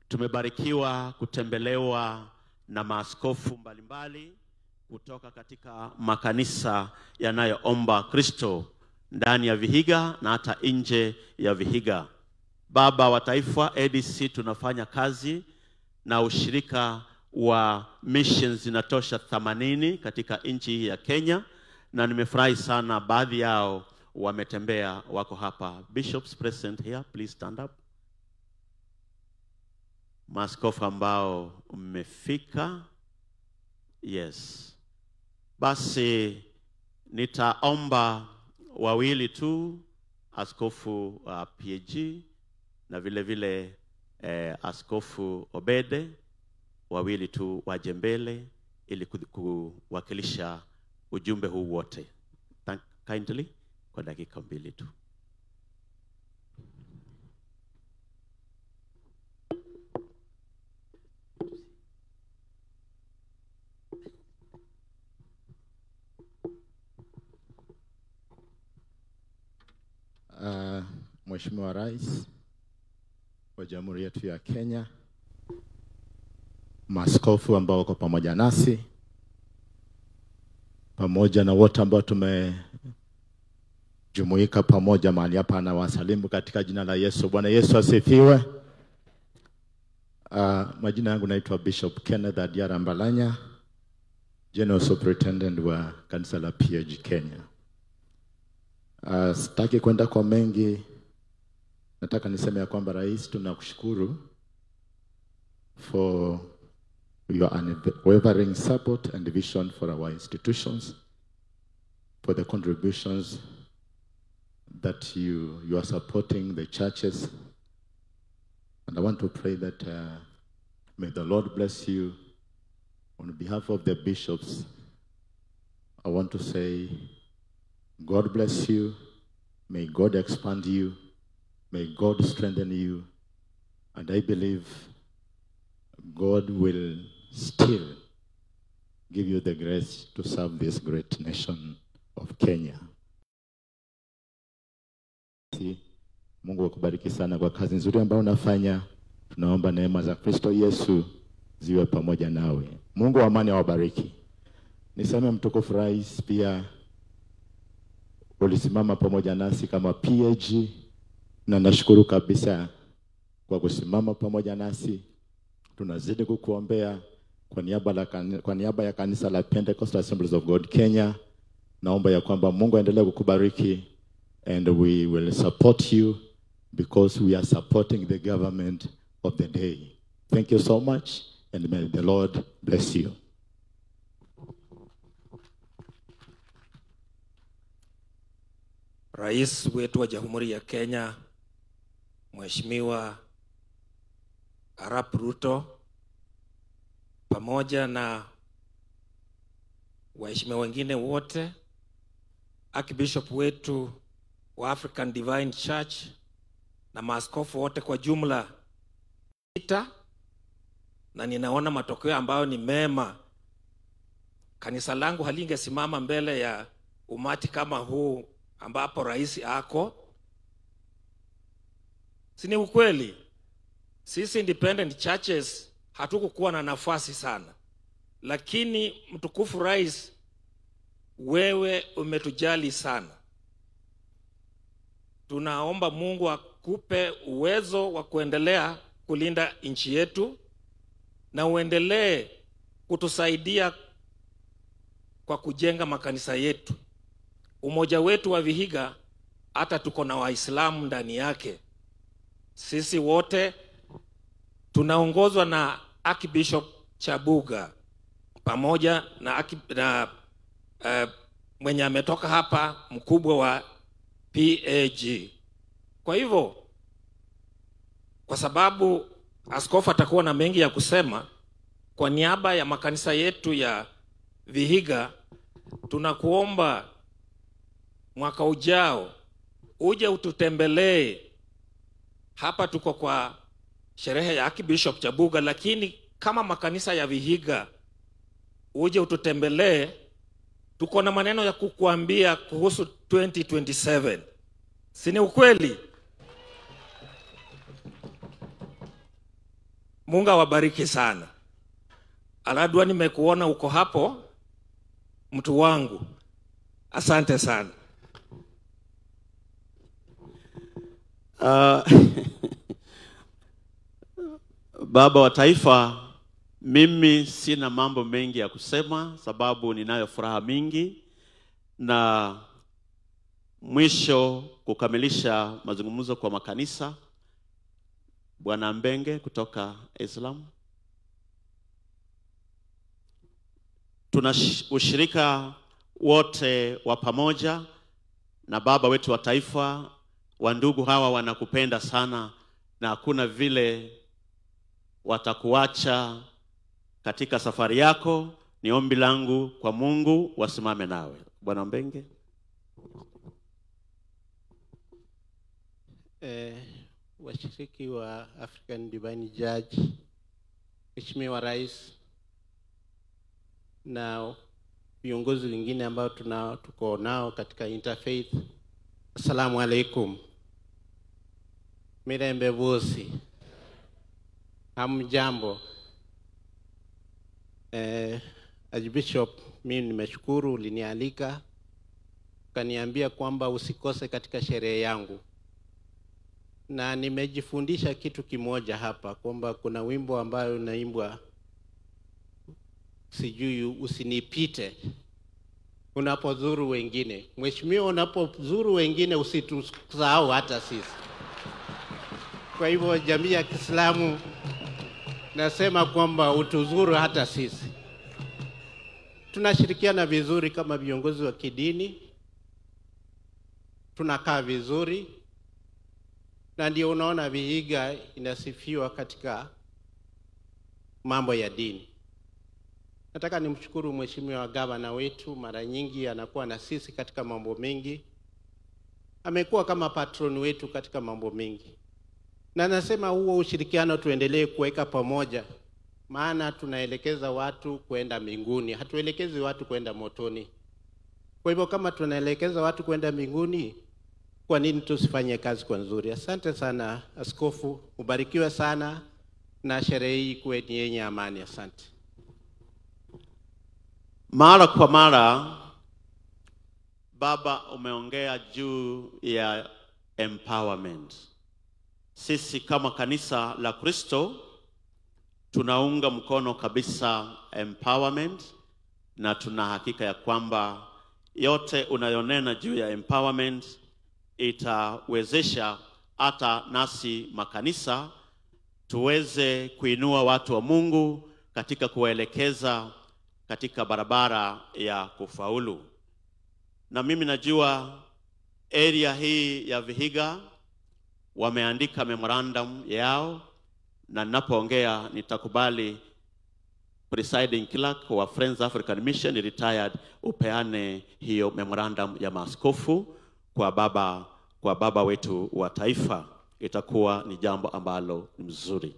tumebarikiwa kutembelewa na maaskofu mbalimbali kutoka katika makanisa yanayoomba Kristo ndani ya Vihiga na hata nje ya Vihiga. Baba wa taifa ADC tunafanya kazi na ushirika wa missions zinatosha 80 katika nchi ya Kenya, na nimefurahi sana baadhi yao wametembea, wako hapa. Bishops present here, please stand up. Maaskofu ambao mmefika, yes. Basi nitaomba wawili tu, askofu PAG na vile vile askofu Obede, wawili tu waje mbele ili kuwakilisha ujumbe huu wote. Kindly kwa dakika 2 tu. Mheshimiwa Rais wa Jamhuri yetu ya Kenya, maaskofu ambao wako pamoja nasi, pamoja na wote ambao tumejumuika pamoja mahali hapa, na wasalimu katika jina la Yesu. Bwana Yesu asifiwe. Majina yangu naitwa Bishop Kenneth Adiara Mbalanya, General Superintendent wa kanisa la PAG Kenya. Sitaki kwenda kwa mengi, nataka niseme ya kwamba Rais, tunakushukuru for your unwavering support and vision for our institutions, for the contributions that you are supporting the churches. And I want to pray that may the Lord bless you. On behalf of the bishops, I want to say, God bless you. May God expand you. May God strengthen you. And I believe God will still give you the grace to serve this great nation of Kenya. Mungu akubariki sana kwa kazi nzuri ambayo unafanya. Tunaomba neema za Kristo Yesu ziwe pamoja nawe. Mungu wa amani awabariki. Niseme mtukufu Rais, pia ulisimama pamoja nasi kama PAG, na nashukuru kabisa kwa kusimama pamoja nasi. Tunazidi kukuombea kwa niaba ya kanisa la Pentecostal Assemblies of God Kenya. Naomba ya kwamba Mungu aendelee kukubariki, and we will support you because we are supporting the government of the day. Thank you so much, and may the Lord bless you. Rais wetu wa Jamhuri ya Kenya, Mheshimiwa Arap Ruto, pamoja na waheshimiwa wengine wote, Archbishop wetu wa African Divine Church na maaskofu wote kwa jumla na ninaona matokeo ambayo ni mema. Kanisa langu halingesimama mbele ya umati kama huu ambapo rais ako. Sini ukweli? Sisi independent churches hatukukuwa na nafasi sana. Lakini mtukufu rais, wewe umetujali sana. Tunaomba Mungu akupe uwezo wa kuendelea kulinda nchi yetu, na uendelee kutusaidia kwa kujenga makanisa yetu. Umoja wetu wa Vihiga hata tuko na Waislamu ndani yake. Sisi wote tunaongozwa na Archbishop Chabuga pamoja na mwenye ametoka hapa, mkubwa wa PAG. Kwa hivyo, kwa sababu askofu atakuwa na mengi ya kusema, kwa niaba ya makanisa yetu ya Vihiga tunakuomba mwaka ujao uje ututembelee. Hapa tuko kwa sherehe ya Archbishop Chabuga, lakini kama makanisa ya Vihiga uje ututembelee. Tuko na maneno ya kukuambia kuhusu 2027. Sini ukweli? Mungu awabariki sana. Aladwa, nimekuona uko hapo, mtu wangu. Asante sana. Baba wa taifa, mimi sina mambo mengi ya kusema sababu ninayo furaha mingi, na mwisho kukamilisha mazungumzo kwa makanisa, Bwana Mbenge kutoka Islam. Tuna ushirika wote wa pamoja na baba wetu wa taifa. Wandugu hawa wanakupenda sana na hakuna vile watakuacha katika safari yako. Ni ombi langu kwa Mungu wasimame nawe. Bwana Mbenge. Washiriki wa African Divine Church, Mheshimiwa Rais na viongozi wengine ambao tuko nao katika interfaith, Assalamu alaikum. Mirembe vosi. Hamjambo. Archbishop, mimi nimeshukuru ulinialika, ukaniambia kwamba usikose katika sherehe yangu. Na nimejifundisha kitu kimoja hapa, kwamba kuna wimbo ambayo unaimbwa, sijui usinipite unapozuru wengine. Mheshimiwa, unapozuru wengine usitusahau hata sisi. Kwa hivyo jamii ya Kiislamu nasema kwamba utuzuru hata sisi. Tunashirikiana vizuri kama viongozi wa kidini, tunakaa vizuri, na ndio unaona Vihiga inasifiwa katika mambo ya dini. Nataka nimshukuru Mheshimiwa Gavana wetu, mara nyingi anakuwa na sisi katika mambo mengi. Amekuwa kama patron wetu katika mambo mengi. Na nasema huo ushirikiano tuendelee kuweka pamoja, maana tunaelekeza watu kwenda mbinguni, hatuelekezi watu kwenda motoni. Kwa hivyo kama tunaelekeza watu kwenda mbinguni, kwa nini tusifanye kazi kwa nzuri? Asante sana askofu, ubarikiwe sana na sherehe hii kuwe ni yenye amani. Asante. Mara kwa mara baba umeongea juu ya empowerment. Sisi kama kanisa la Kristo tunaunga mkono kabisa empowerment, na tuna hakika ya kwamba yote unayonena juu ya empowerment itawezesha hata nasi makanisa tuweze kuinua watu wa Mungu katika kuwaelekeza katika barabara ya kufaulu. Na mimi najua area hii ya Vihiga wameandika memorandum yao, na ninapoongea nitakubali presiding clerk wa Friends African Mission retired upeane hiyo memorandum ya maaskofu kwa baba wetu wa taifa. Itakuwa ni jambo ambalo ni mzuri.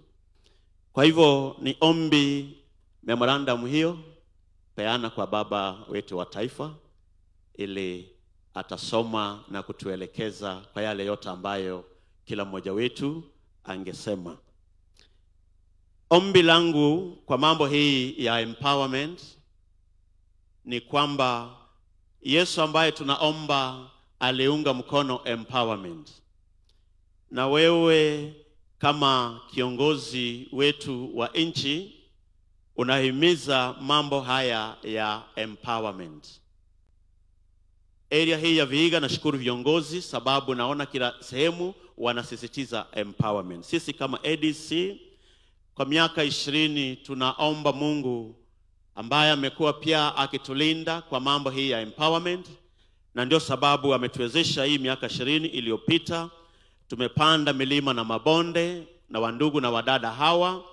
Kwa hivyo ni ombi memorandum hiyo peana kwa baba wetu wa taifa, ili atasoma na kutuelekeza kwa yale yote ambayo kila mmoja wetu angesema. Ombi langu kwa mambo hii ya empowerment ni kwamba Yesu ambaye tunaomba aliunga mkono empowerment. Na wewe kama kiongozi wetu wa nchi unahimiza mambo haya ya empowerment. Area hii ya Vihiga nashukuru viongozi, sababu naona kila sehemu wanasisitiza empowerment. Sisi kama ADC kwa miaka 20 tunaomba Mungu ambaye amekuwa pia akitulinda kwa mambo hii ya empowerment, na ndio sababu ametuwezesha hii miaka 20 iliyopita. Tumepanda milima na mabonde na wandugu na wadada hawa,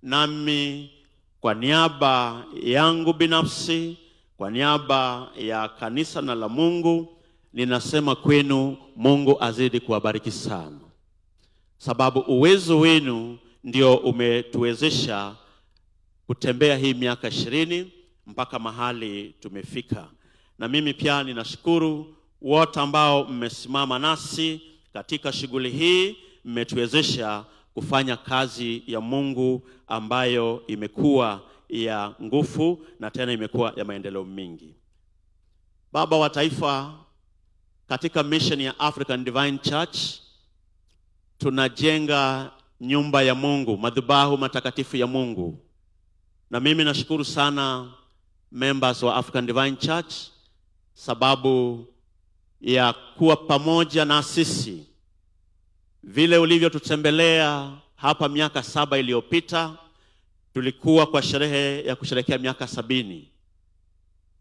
nami kwa niaba yangu binafsi, kwa niaba ya kanisa na la Mungu, ninasema kwenu Mungu azidi kuwabariki sana, sababu uwezo wenu ndio umetuwezesha kutembea hii miaka 20 mpaka mahali tumefika. Na mimi pia ninashukuru wote ambao mmesimama nasi katika shughuli hii, mmetuwezesha kufanya kazi ya Mungu ambayo imekuwa ya nguvu na tena imekuwa ya maendeleo mingi. Baba wa taifa, katika mission ya African Divine Church tunajenga nyumba ya Mungu, madhabahu matakatifu ya Mungu. Na mimi nashukuru sana members wa African Divine Church sababu ya kuwa pamoja na sisi. Vile ulivyotutembelea hapa miaka 7 iliyopita, tulikuwa kwa sherehe ya kusherehekea miaka 70.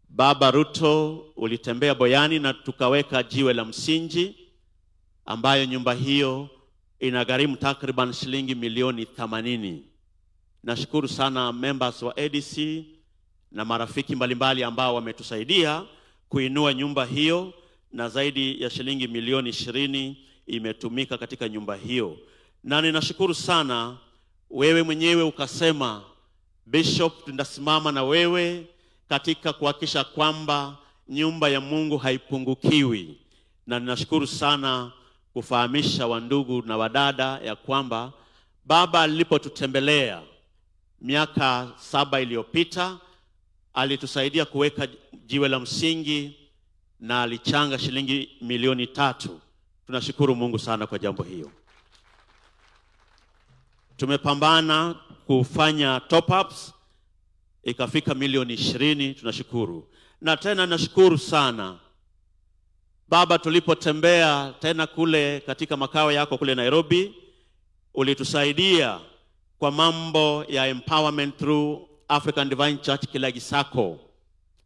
Baba Ruto ulitembea Boyani na tukaweka jiwe la msingi, ambayo nyumba hiyo inagharimu takriban shilingi milioni 80. Nashukuru sana members wa ADC na marafiki mbalimbali ambao wametusaidia kuinua nyumba hiyo, na zaidi ya shilingi milioni 20 imetumika katika nyumba hiyo. Na ninashukuru sana wewe mwenyewe ukasema, Bishop, tunasimama na wewe katika kuhakikisha kwamba nyumba ya Mungu haipungukiwi. Na ninashukuru sana kufahamisha wandugu na wadada ya kwamba baba alipotutembelea miaka 7 iliyopita alitusaidia kuweka jiwe la msingi na alichanga shilingi milioni 3. Tunashukuru Mungu sana kwa jambo hiyo. Tumepambana kufanya top ups ikafika milioni 20, tunashukuru. Na tena nashukuru sana baba, tulipotembea tena kule katika makao yako kule Nairobi, ulitusaidia kwa mambo ya empowerment through African Divine Church Kilagi Sacco.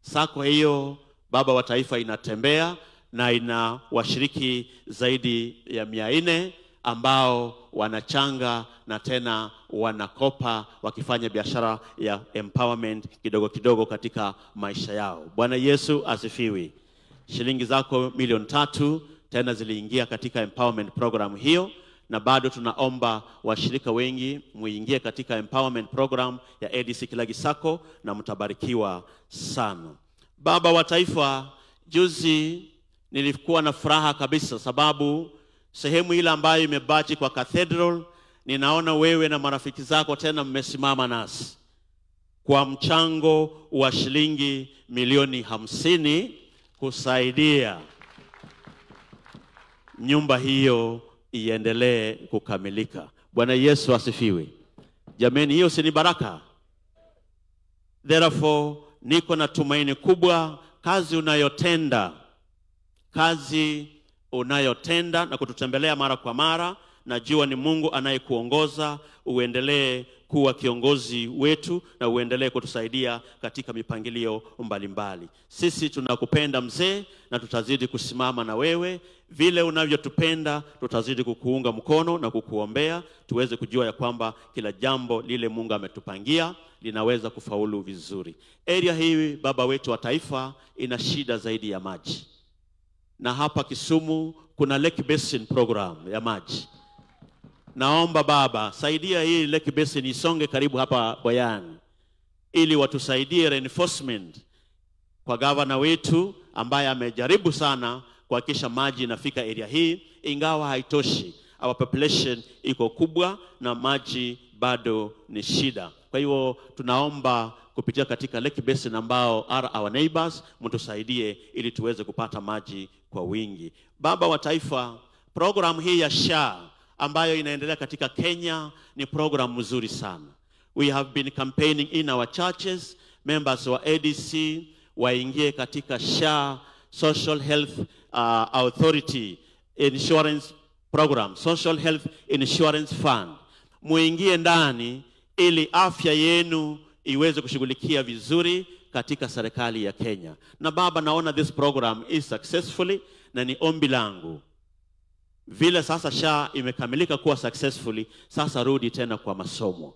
Sacco hiyo baba wa taifa inatembea na ina washiriki zaidi ya 400 ambao wanachanga na tena wanakopa wakifanya biashara ya empowerment kidogo kidogo katika maisha yao. Bwana Yesu asifiwe. Shilingi zako milioni 3 tena ziliingia katika empowerment program hiyo, na bado tunaomba washirika wengi muingie katika empowerment program ya ADC Kilagi Sacco na mtabarikiwa sana. Baba wa taifa, juzi nilikuwa na furaha kabisa sababu sehemu ile ambayo imebaki kwa cathedral, ninaona wewe na marafiki zako tena mmesimama nasi kwa mchango wa shilingi milioni 50 kusaidia nyumba hiyo iendelee kukamilika. Bwana Yesu asifiwe. Jameni, hiyo si ni baraka? Therefore, niko na tumaini kubwa kazi unayotenda na kututembelea mara kwa mara. Najua ni Mungu anayekuongoza, uendelee kuwa kiongozi wetu na uendelee kutusaidia katika mipangilio mbalimbali. Sisi tunakupenda mzee, na tutazidi kusimama na wewe vile unavyotupenda. Tutazidi kukuunga mkono na kukuombea tuweze kujua ya kwamba kila jambo lile Mungu ametupangia linaweza kufaulu vizuri. Area hii, baba wetu wa taifa, ina shida zaidi ya maji. Na hapa Kisumu kuna Lake Basin program ya maji. Naomba baba, saidia hii Lake Basin isonge karibu hapa Boyani, ili watusaidie reinforcement kwa gavana wetu ambaye amejaribu sana kuhakikisha maji inafika area hii, ingawa haitoshi. Our population iko kubwa na maji bado ni shida. Kwa hiyo tunaomba kupitia katika Lake Basin ambao are our neighbors, mtusaidie ili tuweze kupata maji kwa wingi. Baba wa taifa, program hii ya SHA ambayo inaendelea katika Kenya ni program mzuri sana. We have been campaigning in our churches, members wa ADC waingie katika SHA, Social Health Authority Insurance Program, Social Health Insurance Fund. Muingie ndani ili afya yenu iweze kushughulikia vizuri katika serikali ya Kenya. Na baba, naona this program is successfully, na ni ombi langu vile sasa SHA imekamilika kuwa successfully, sasa rudi tena kwa masomo.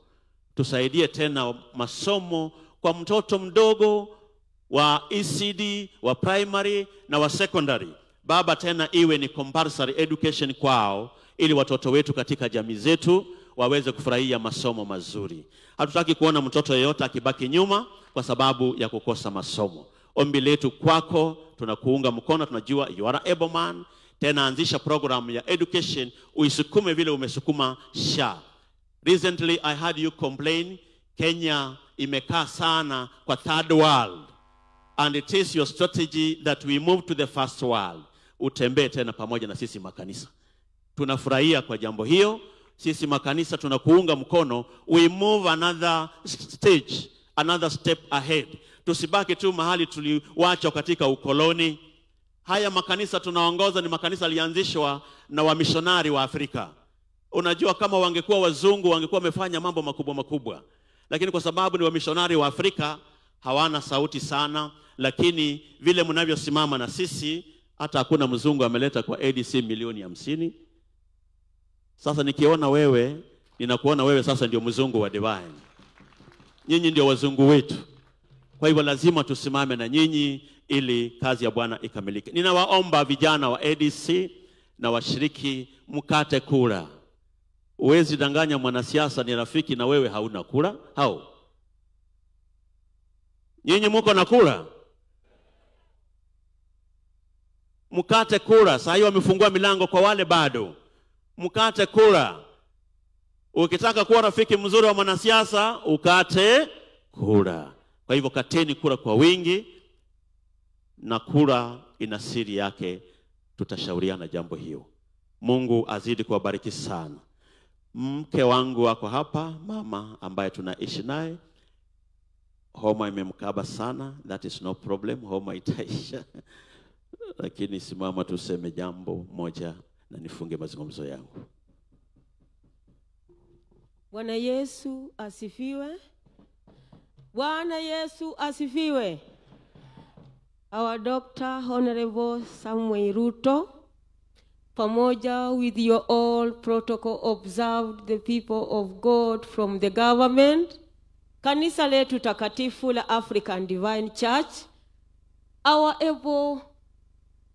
Tusaidie tena masomo kwa mtoto mdogo wa ECD, wa primary na wa secondary. Baba, tena iwe ni compulsory education kwao, ili watoto wetu katika jamii zetu waweze kufurahia masomo mazuri. Hatutaki kuona mtoto yeyote akibaki nyuma kwa sababu ya kukosa masomo. Ombi letu kwako, tunakuunga mkono, tunajua you are able man. Tena anzisha program ya education, uisukume vile umesukuma SHA. Recently I heard you complain, Kenya imekaa sana kwa third world, and it is your strategy that we move to the first world. Utembee tena pamoja na sisi makanisa. Tunafurahia kwa jambo hiyo. Sisi makanisa tunakuunga mkono. We move another stage, another step ahead. Tusibaki tu mahali tuliwacha katika ukoloni. Haya makanisa tunaongoza ni makanisa yalianzishwa na wamishonari wa Afrika. Unajua, kama wangekuwa wazungu wangekuwa wamefanya mambo makubwa makubwa, lakini kwa sababu ni wamishonari wa Afrika hawana sauti sana. Lakini vile mnavyosimama na sisi, hata hakuna mzungu ameleta kwa ADC milioni 50. Sasa nikiona wewe, ninakuona wewe sasa ndio mzungu wa divine. Nyinyi ndio wazungu wetu. Kwa hivyo lazima tusimame na nyinyi ili kazi ya Bwana ikamilike. Ninawaomba vijana wa ADC na washiriki, mkate kura. Uwezi danganya mwanasiasa ni rafiki na wewe hauna kura. Hao nyinyi mko na kura? Mkate kura. Sasa hiyo wamefungua milango kwa wale bado. Mkate kura. Ukitaka kuwa rafiki mzuri wa mwanasiasa, ukate kura. Kwa hivyo kateni kura kwa wingi, na kura ina siri yake. Tutashauriana jambo hiyo. Mungu azidi kuwabariki sana. Mke wangu wako hapa, mama ambaye tunaishi naye, homa imemkaba sana. That is no problem, homa itaisha. Lakini simama tuseme jambo moja na nifunge mazungumzo yangu. Bwana Yesu asifiwe. Bwana Yesu asifiwe. Our Dr. Honorable Samuel Ruto, pamoja with your all protocol observed, the people of God from the government, kanisa letu takatifu la African Divine Church, our able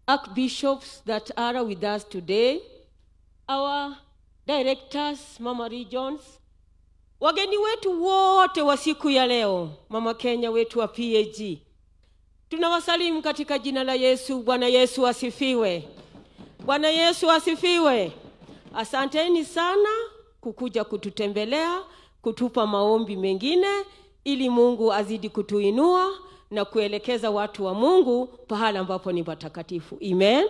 archbishops that are with us today, our directors, Mama Regions, wageni wetu wote wa siku ya leo, Mama Kenya wetu wa PAG, tunawasalimu katika jina la Yesu. Bwana Yesu asifiwe. Bwana Yesu asifiwe. Asanteni sana kukuja kututembelea, kutupa maombi mengine, ili Mungu azidi kutuinua na kuelekeza watu wa Mungu pahala ambapo ni patakatifu. Amen.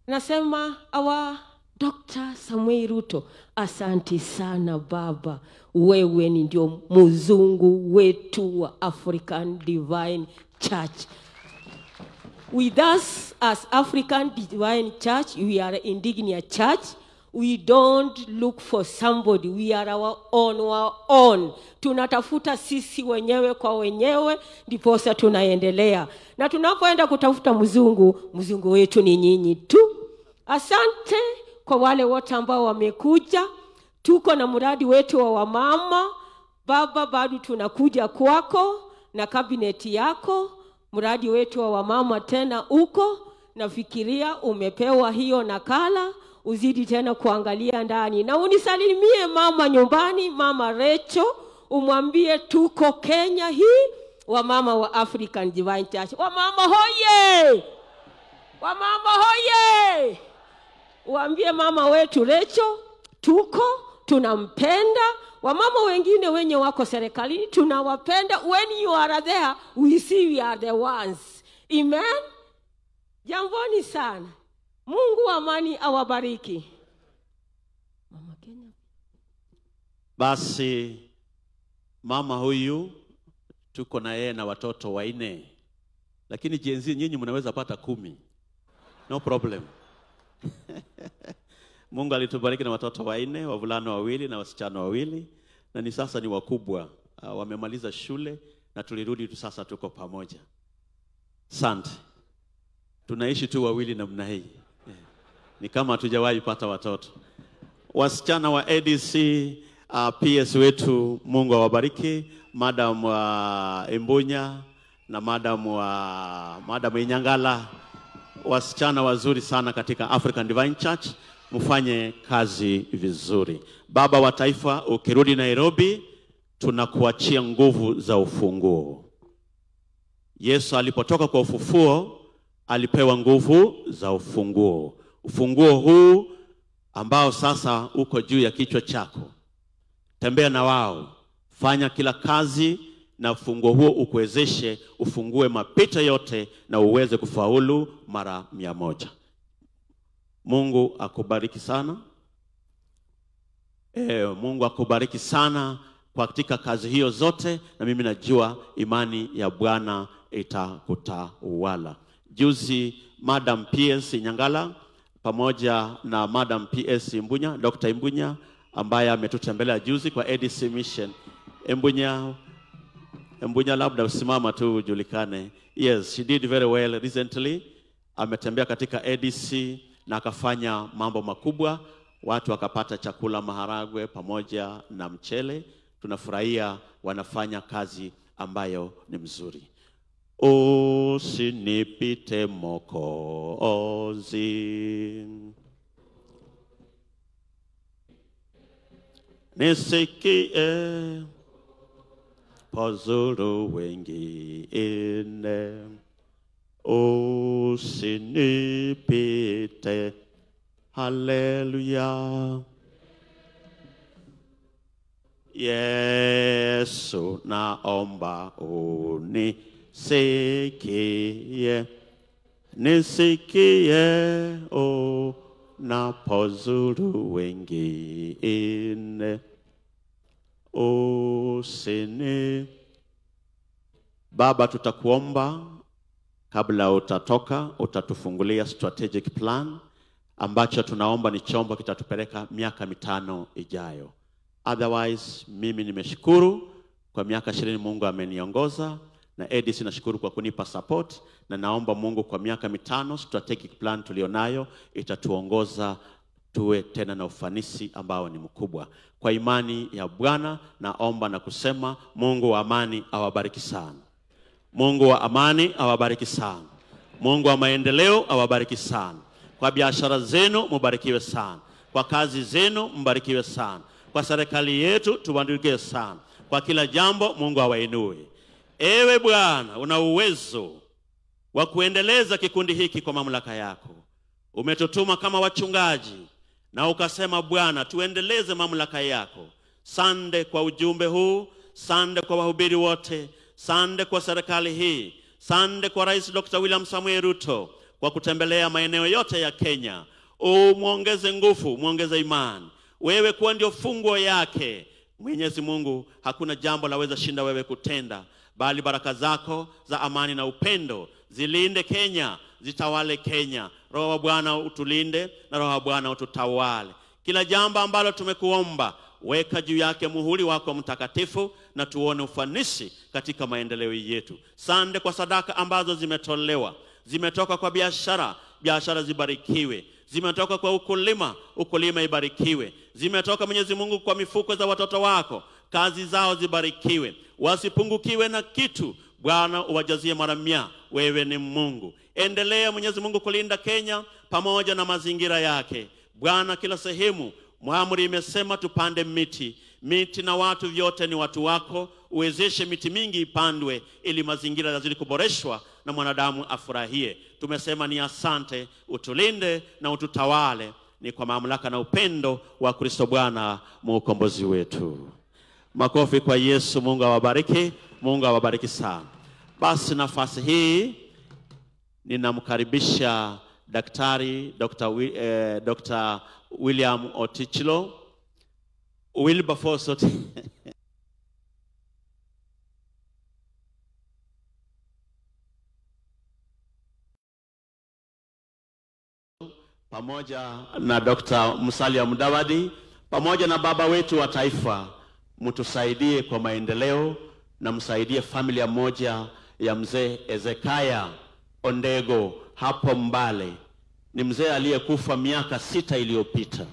Nasema our Dr. Samuel Ruto, asanti sana baba. Wewe ni ndio mzungu wetu wa African Divine Church. With us as African Divine Church, we are indigenous church. We don't look for somebody. We are our own. Tunatafuta sisi wenyewe kwa wenyewe, ndiposa tunaendelea. Na tunapoenda kutafuta mzungu wetu ni nyinyi tu. Asante kwa wale wote ambao wamekuja. Tuko na mradi wetu wa wamama. Baba, bado tunakuja kwako na kabineti yako. Mradi wetu wa wamama tena uko. Nafikiria umepewa hiyo nakala. Uzidi tena kuangalia ndani. Na unisalimie mama nyumbani, mama Recho. Umwambie tuko Kenya hii. Wamama wa African Divine Church. Wamama hoye! Wamama hoye! Uambie mama wetu Recho, tuko, tunampenda. Wamama wengine wenye wako serikalini, tunawapenda. When you are there, we see we are the ones. Amen? Jamboni sana. Mungu wa amani awabariki. Mama Kenya. Basi mama huyu tuko na yeye na watoto 4. Lakini jenzi nyinyi mnaweza pata 10. No problem. Mungu alitubariki na watoto 4, wavulana 2 na wasichana 2, na ni sasa ni wakubwa. Wamemaliza shule na tulirudi tu sasa tuko pamoja. Asante. Tunaishi tu 2 namna hii. Ni kama hatujawahi pata watoto. Wasichana wa ADC, PS wetu, Mungu awabariki. Madam Imbunya na Madam Inyangala, wasichana wazuri sana katika African Divine Church. Mfanye kazi vizuri. Baba wa taifa, ukirudi Nairobi, tunakuachia nguvu za ufunguo. Yesu alipotoka kwa ufufuo, alipewa nguvu za ufunguo. Ufunguo huu ambao sasa uko juu ya kichwa chako. Tembea na wao. Fanya kila kazi na ufunguo huo ukuwezeshe ufungue mapito yote na uweze kufaulu mara 100. Mungu akubariki sana. Mungu akubariki sana kwa katika kazi hiyo zote, na mimi najua imani ya Bwana itakutawala. Juzi Madam PS Nyangala pamoja na Madam PS Imbunya, Dr. Imbunya ambaye ametutembelea juzi kwa ADC Mission. Imbunya labda usimama tu ujulikane. Yes, she did very well recently. Ametembea katika ADC na akafanya mambo makubwa. Watu wakapata chakula, maharagwe pamoja na mchele. Tunafurahia wanafanya kazi ambayo ni mzuri. Usinipite Mwokozi, nisikie pazuru wengine. Usinipite, haleluya. Yesu naomba unisikie, nisikie unapozuru wengine. Baba, tutakuomba kabla utatoka, utatufungulia strategic plan ambacho tunaomba ni chombo kitatupeleka miaka 5 ijayo. Otherwise, mimi nimeshukuru kwa miaka 20 Mungu ameniongoza, na ADC nashukuru kwa kunipa support, na naomba Mungu kwa miaka 5 strategic plan tulionayo itatuongoza tuwe tena na ufanisi ambao ni mkubwa. Kwa imani ya Bwana naomba na kusema Mungu wa amani awabariki sana. Mungu wa amani awabariki sana. Mungu wa maendeleo awabariki sana. Kwa biashara zenu mbarikiwe sana. Kwa kazi zenu mbarikiwe sana. Kwa serikali yetu tubarikiwe sana. Kwa kila jambo Mungu awainue. Ewe Bwana, una uwezo wa kuendeleza kikundi hiki kwa mamlaka yako. Umetutuma kama wachungaji na ukasema Bwana tuendeleze mamlaka yako. Sande kwa ujumbe huu, sande kwa wahubiri wote, sande kwa serikali hii, sande kwa Rais Dr. William Samuel Ruto kwa kutembelea maeneo yote ya Kenya. Muongeze nguvu, muongeze imani. Wewe kuwa ndio funguo yake. Mwenyezi Mungu, hakuna jambo laweza shinda wewe kutenda, bali baraka zako za amani na upendo zilinde Kenya, zitawale Kenya. Roho wa Bwana utulinde na Roho wa Bwana ututawale. Kila jambo ambalo tumekuomba, weka juu yake muhuri wako mtakatifu, na tuone ufanisi katika maendeleo yetu. Sande kwa sadaka ambazo zimetolewa. Zimetoka kwa biashara, biashara zibarikiwe. Zimetoka kwa ukulima, ukulima ibarikiwe. Zimetoka Mwenyezi Mungu kwa mifuko za watoto wako, kazi zao zibarikiwe. Wasipungukiwe na kitu. Bwana uwajazie mara 100. Wewe ni Mungu. Endelea Mwenyezi Mungu kulinda Kenya pamoja na mazingira yake. Bwana, kila sehemu Muamri imesema tupande miti. Miti na watu vyote ni watu wako. Uwezeshe miti mingi ipandwe ili mazingira yazidi kuboreshwa na mwanadamu afurahie. Tumesema ni asante, utulinde na ututawale. Ni kwa mamlaka na upendo wa Kristo Bwana mwokombozi wetu. Makofi kwa Yesu. Mungu awabariki. Mungu awabariki sana. Basi nafasi hii ninamkaribisha Daktari Dr. William Otichilo. Wilberforce Otichilo. Pamoja na Dr. Musalia Mudavadi, pamoja na baba wetu wa taifa, mtusaidie kwa maendeleo na msaidie familia moja ya mzee Ezekiah Ondego hapo Mbale. Ni mzee aliyekufa miaka 6 iliyopita.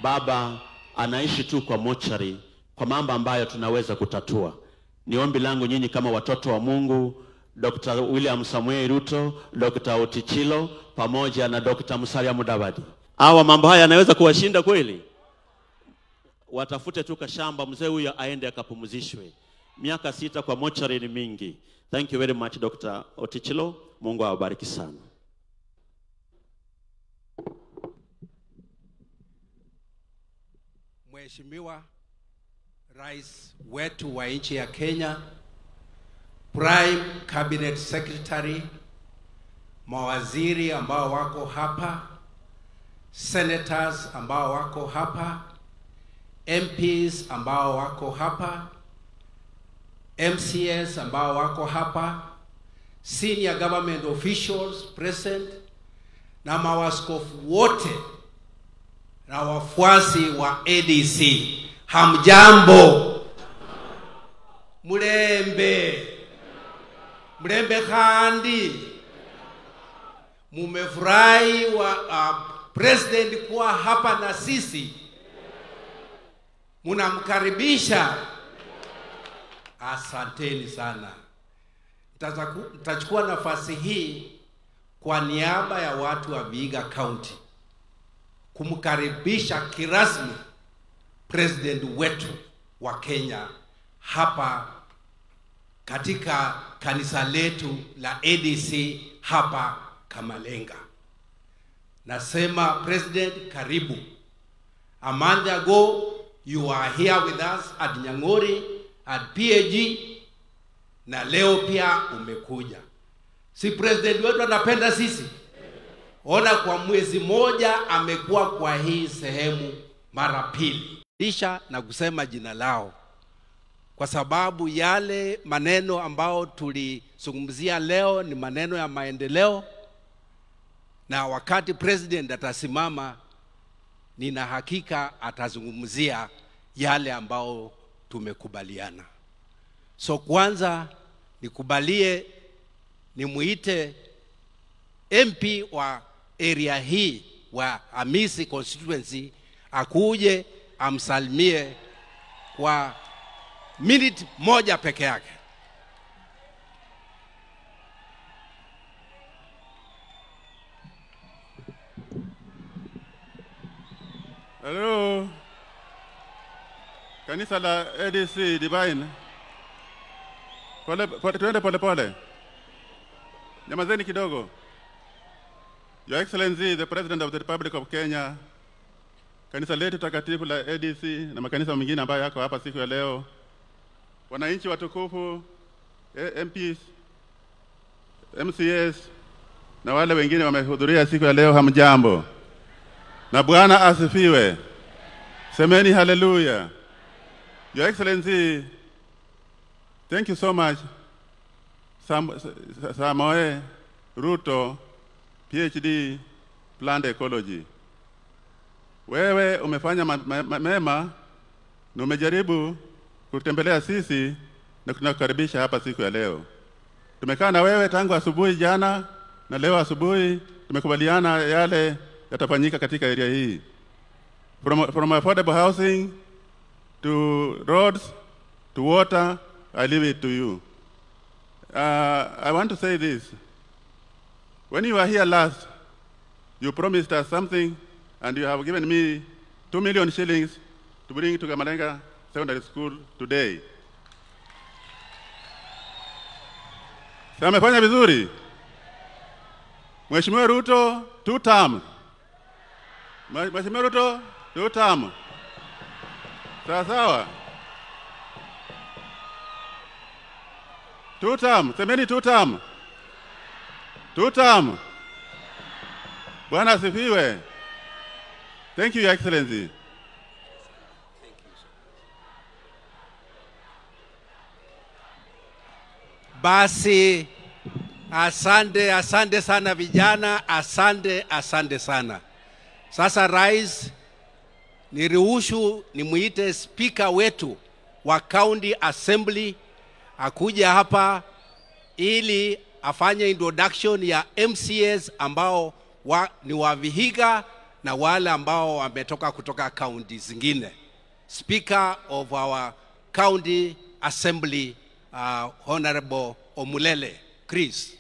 Baba anaishi tu kwa mochari, kwa mambo ambayo tunaweza kutatua. Ni ombi langu nyinyi kama watoto wa Mungu, Dr. William Samuel Ruto, Dr. Otichilo pamoja na Dr. Musalia Mudavadi. Hawa mambo haya yanaweza kuwashinda kweli? Watafute tu kashamba mzee huyo aende akapumzishwe. Miaka 6 kwa mochari ni mingi. Thank you very much Dr. Otichilo. Mungu awabariki sana. Mheshimiwa Rais wetu wa nchi ya Kenya, Prime Cabinet Secretary, mawaziri ambao wako hapa, senators ambao wako hapa, MPs ambao wako hapa, MCS ambao wako hapa, senior government officials present, na mawaskofu wote na wafuasi wa ADC. Hamjambo. Mlembe. Mlembe khandi. Mumefurahi wa president kuwa hapa na sisi. Munamkaribisha. Asanteni sana. Nitachukua nafasi hii kwa niaba ya watu wa Vihiga County kumkaribisha kirasmi president wetu wa Kenya hapa katika kanisa letu la ADC hapa Kamalenga. Nasema president, karibu. A month ago you are here with us at Nyang'ori at PAG, na leo pia umekuja. Si president wetu anapenda sisi? Ona kwa mwezi moja amekuwa kwa hii sehemu mara 2. Lisha na kusema jina lao, kwa sababu yale maneno ambao tulizungumzia leo ni maneno ya maendeleo, na wakati president atasimama nina hakika atazungumzia yale ambao tumekubaliana. So kwanza nikubalie nimuite MP wa area hii wa Hamisi constituency akuje amsalimie kwa minute moja peke yake. Hello. Kanisa la ADC Divine. Tuende pole pole. Nyamazeni kidogo. Your Excellency, the President of the Republic of Kenya, kanisa letu takatifu la ADC na makanisa mengine ambayo yako hapa siku ya leo, wananchi watukufu, MPs, MCS na wale wengine wamehudhuria siku ya leo, hamjambo. Na Bwana asifiwe. Semeni hallelujah. Your Excellency, thank you so much. Samoei Ruto, PhD, Plant Ecology. Wewe umefanya mema na umejaribu kutembelea sisi na tunakukaribisha hapa siku ya leo. Tumekaa na wewe tangu asubuhi jana na leo asubuhi tumekubaliana yale yatafanyika katika area hii. From affordable housing to roads to water, I leave it to you. I want to say this. When you were here last, you promised us something and you have given me 2 million shillings to bring to Gamalenga Secondary School today. Samefanya vizuri. Mheshimiwa Ruto, 2 term. Mheshimiwa Ruto, 2 term. Sawa sawa. 2 term. Semeni 2 term. 2 term. Bwana asifiwe. Thank you, Your Excellency. Basi asante sana vijana, asante sana. Sasa Rais, niruhusu nimuite speaker wetu wa County Assembly akuja hapa ili afanye introduction ya MCAs ambao ni wa Vihiga na wale ambao wametoka kutoka county zingine. Speaker of our County Assembly, Honorable Omulele Chris.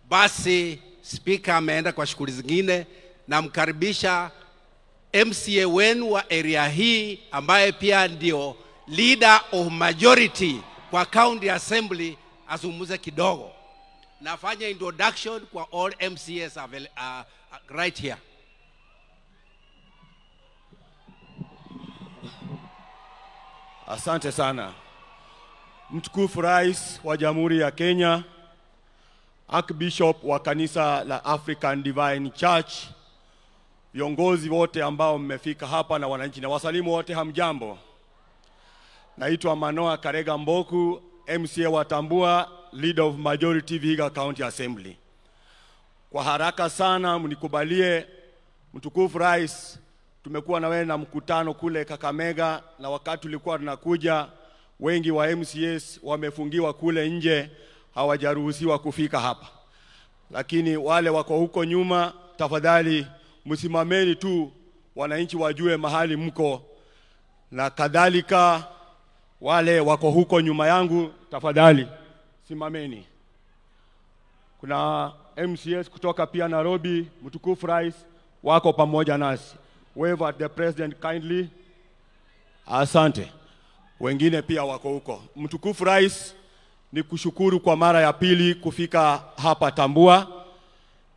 Basi speaker ameenda kwa shughuli zingine, na mkaribisha MCA wenu wa area hii ambaye pia ndio leader of majority kwa County Assembly azungumze kidogo. Nafanya introduction kwa all MCAs right here. Asante sana. Mtukufu Rais wa Jamhuri ya Kenya, Archbishop wa kanisa la African Divine Church, viongozi wote ambao mmefika hapa na wananchi na wasalimu wote, hamjambo. Naitwa Manoa Karega Mboku, MCA wa Tambua, Leader of Majority Vihiga County Assembly. Kwa haraka sana mnikubalie, Mtukufu Rais, tumekuwa na wewe na mkutano kule Kakamega, na wakati tulikuwa tunakuja wengi wa MCAs wamefungiwa kule nje, hawajaruhusiwa kufika hapa. Lakini wale wako huko nyuma, tafadhali msimameni tu wananchi wajue mahali mko, na kadhalika wale wako huko nyuma yangu tafadhali simameni. Kuna MCAs kutoka pia Nairobi, Mtukufu Rais, wako pamoja nasi. Wave at the president kindly. Asante. Wengine pia wako huko. Mtukufu Rais, ni kushukuru kwa mara ya pili kufika hapa Tambua.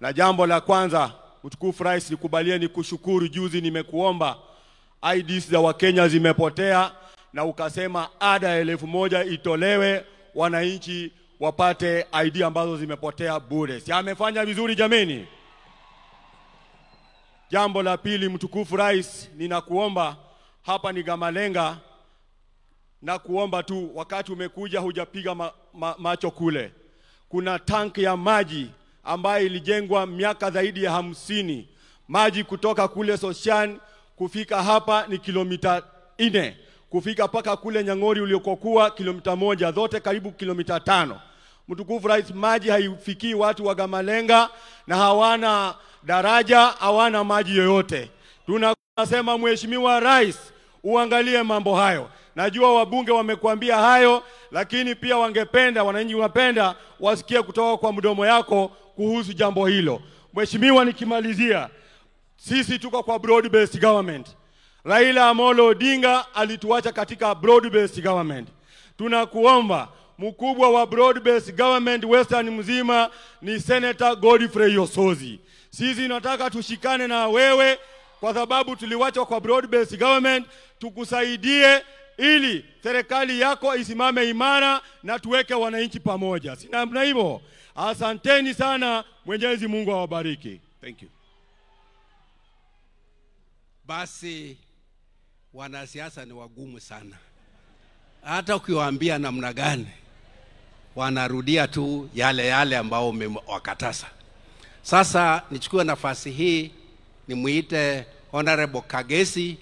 Na jambo la kwanza, Mtukufu Rais, nikubalie ni kushukuru, juzi nimekuomba IDs za Wakenya zimepotea na ukasema ada 1,000 itolewe wananchi wapate ID ambazo zimepotea bure. Si amefanya vizuri jameni? Jambo la pili, Mtukufu Rais, ninakuomba, hapa ni Gamalenga, na kuomba tu wakati umekuja hujapiga macho kule. Kuna tank ya maji ambayo ilijengwa miaka zaidi ya 50. Maji kutoka kule Soshan kufika hapa ni kilomita 4. Kufika paka kule Nyang'ori uliokokuwa kilomita 1, zote karibu kilomita 5. Mtukufu Rais, maji haifikii watu wa Gamalenga na hawana daraja, hawana maji yoyote. Tunasema Mheshimiwa Rais, uangalie mambo hayo. Najua wabunge wamekuambia hayo, lakini pia wangependa, wananchi wapenda wasikie kutoka kwa mdomo yako kuhusu jambo hilo. Mheshimiwa, nikimalizia, sisi tuko kwa broad based government. Raila Amolo Odinga alituacha katika broad based government. Tunakuomba, mkubwa wa broad based government Western mzima ni Senator Godfrey Osozi. Sisi nataka tushikane na wewe kwa sababu tuliwachwa kwa broad based government, tukusaidie ili serikali yako isimame imara na tuweke wananchi pamoja. Si namna hivyo? Asanteni sana, Mwenyezi Mungu awabariki. Thank you. Basi wanasiasa ni wagumu sana, hata ukiwaambia namna gani wanarudia tu yale yale ambao umewakataza. Sasa nichukue nafasi hii nimuite Honorable Kagesi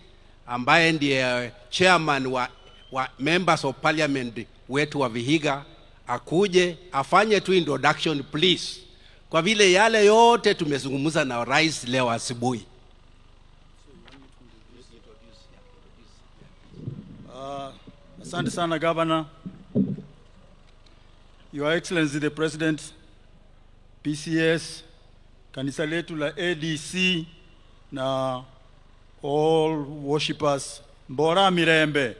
ambaye ndiye chairman wa members of parliament wetu wa Vihiga, akuje afanye tu introduction please, kwa vile yale yote tumezungumza na rais leo asubuhi. Asante sana Governor, Your Excellency the President, PCS, kanisa letu la ADC na all worshippers. Mbora Mirembe.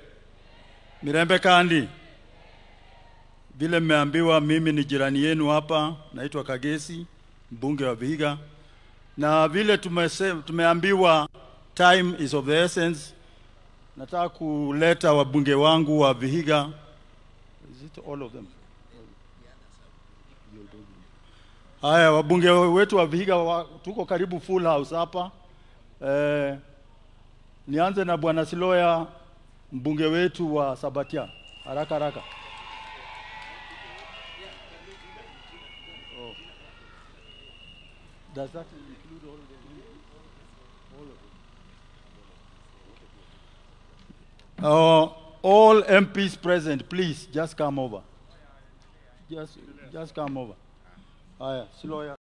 Mirembe kandi. Vile mmeambiwa mimi ni jirani yenu hapa, naitwa Kagesi, mbunge wa Vihiga. Na vile tumeambiwa time is of the essence, nataka kuleta wabunge wangu wa Vihiga. Is it all of them? Haya, wabunge wetu wa Vihiga tuko karibu full house hapa. Nianze na Bwana Siloya, mbunge wetu wa Sabatia. Haraka haraka. Oh. Does that include all of them? All MPs present, please just come over. Just come over. Haya, Siloya.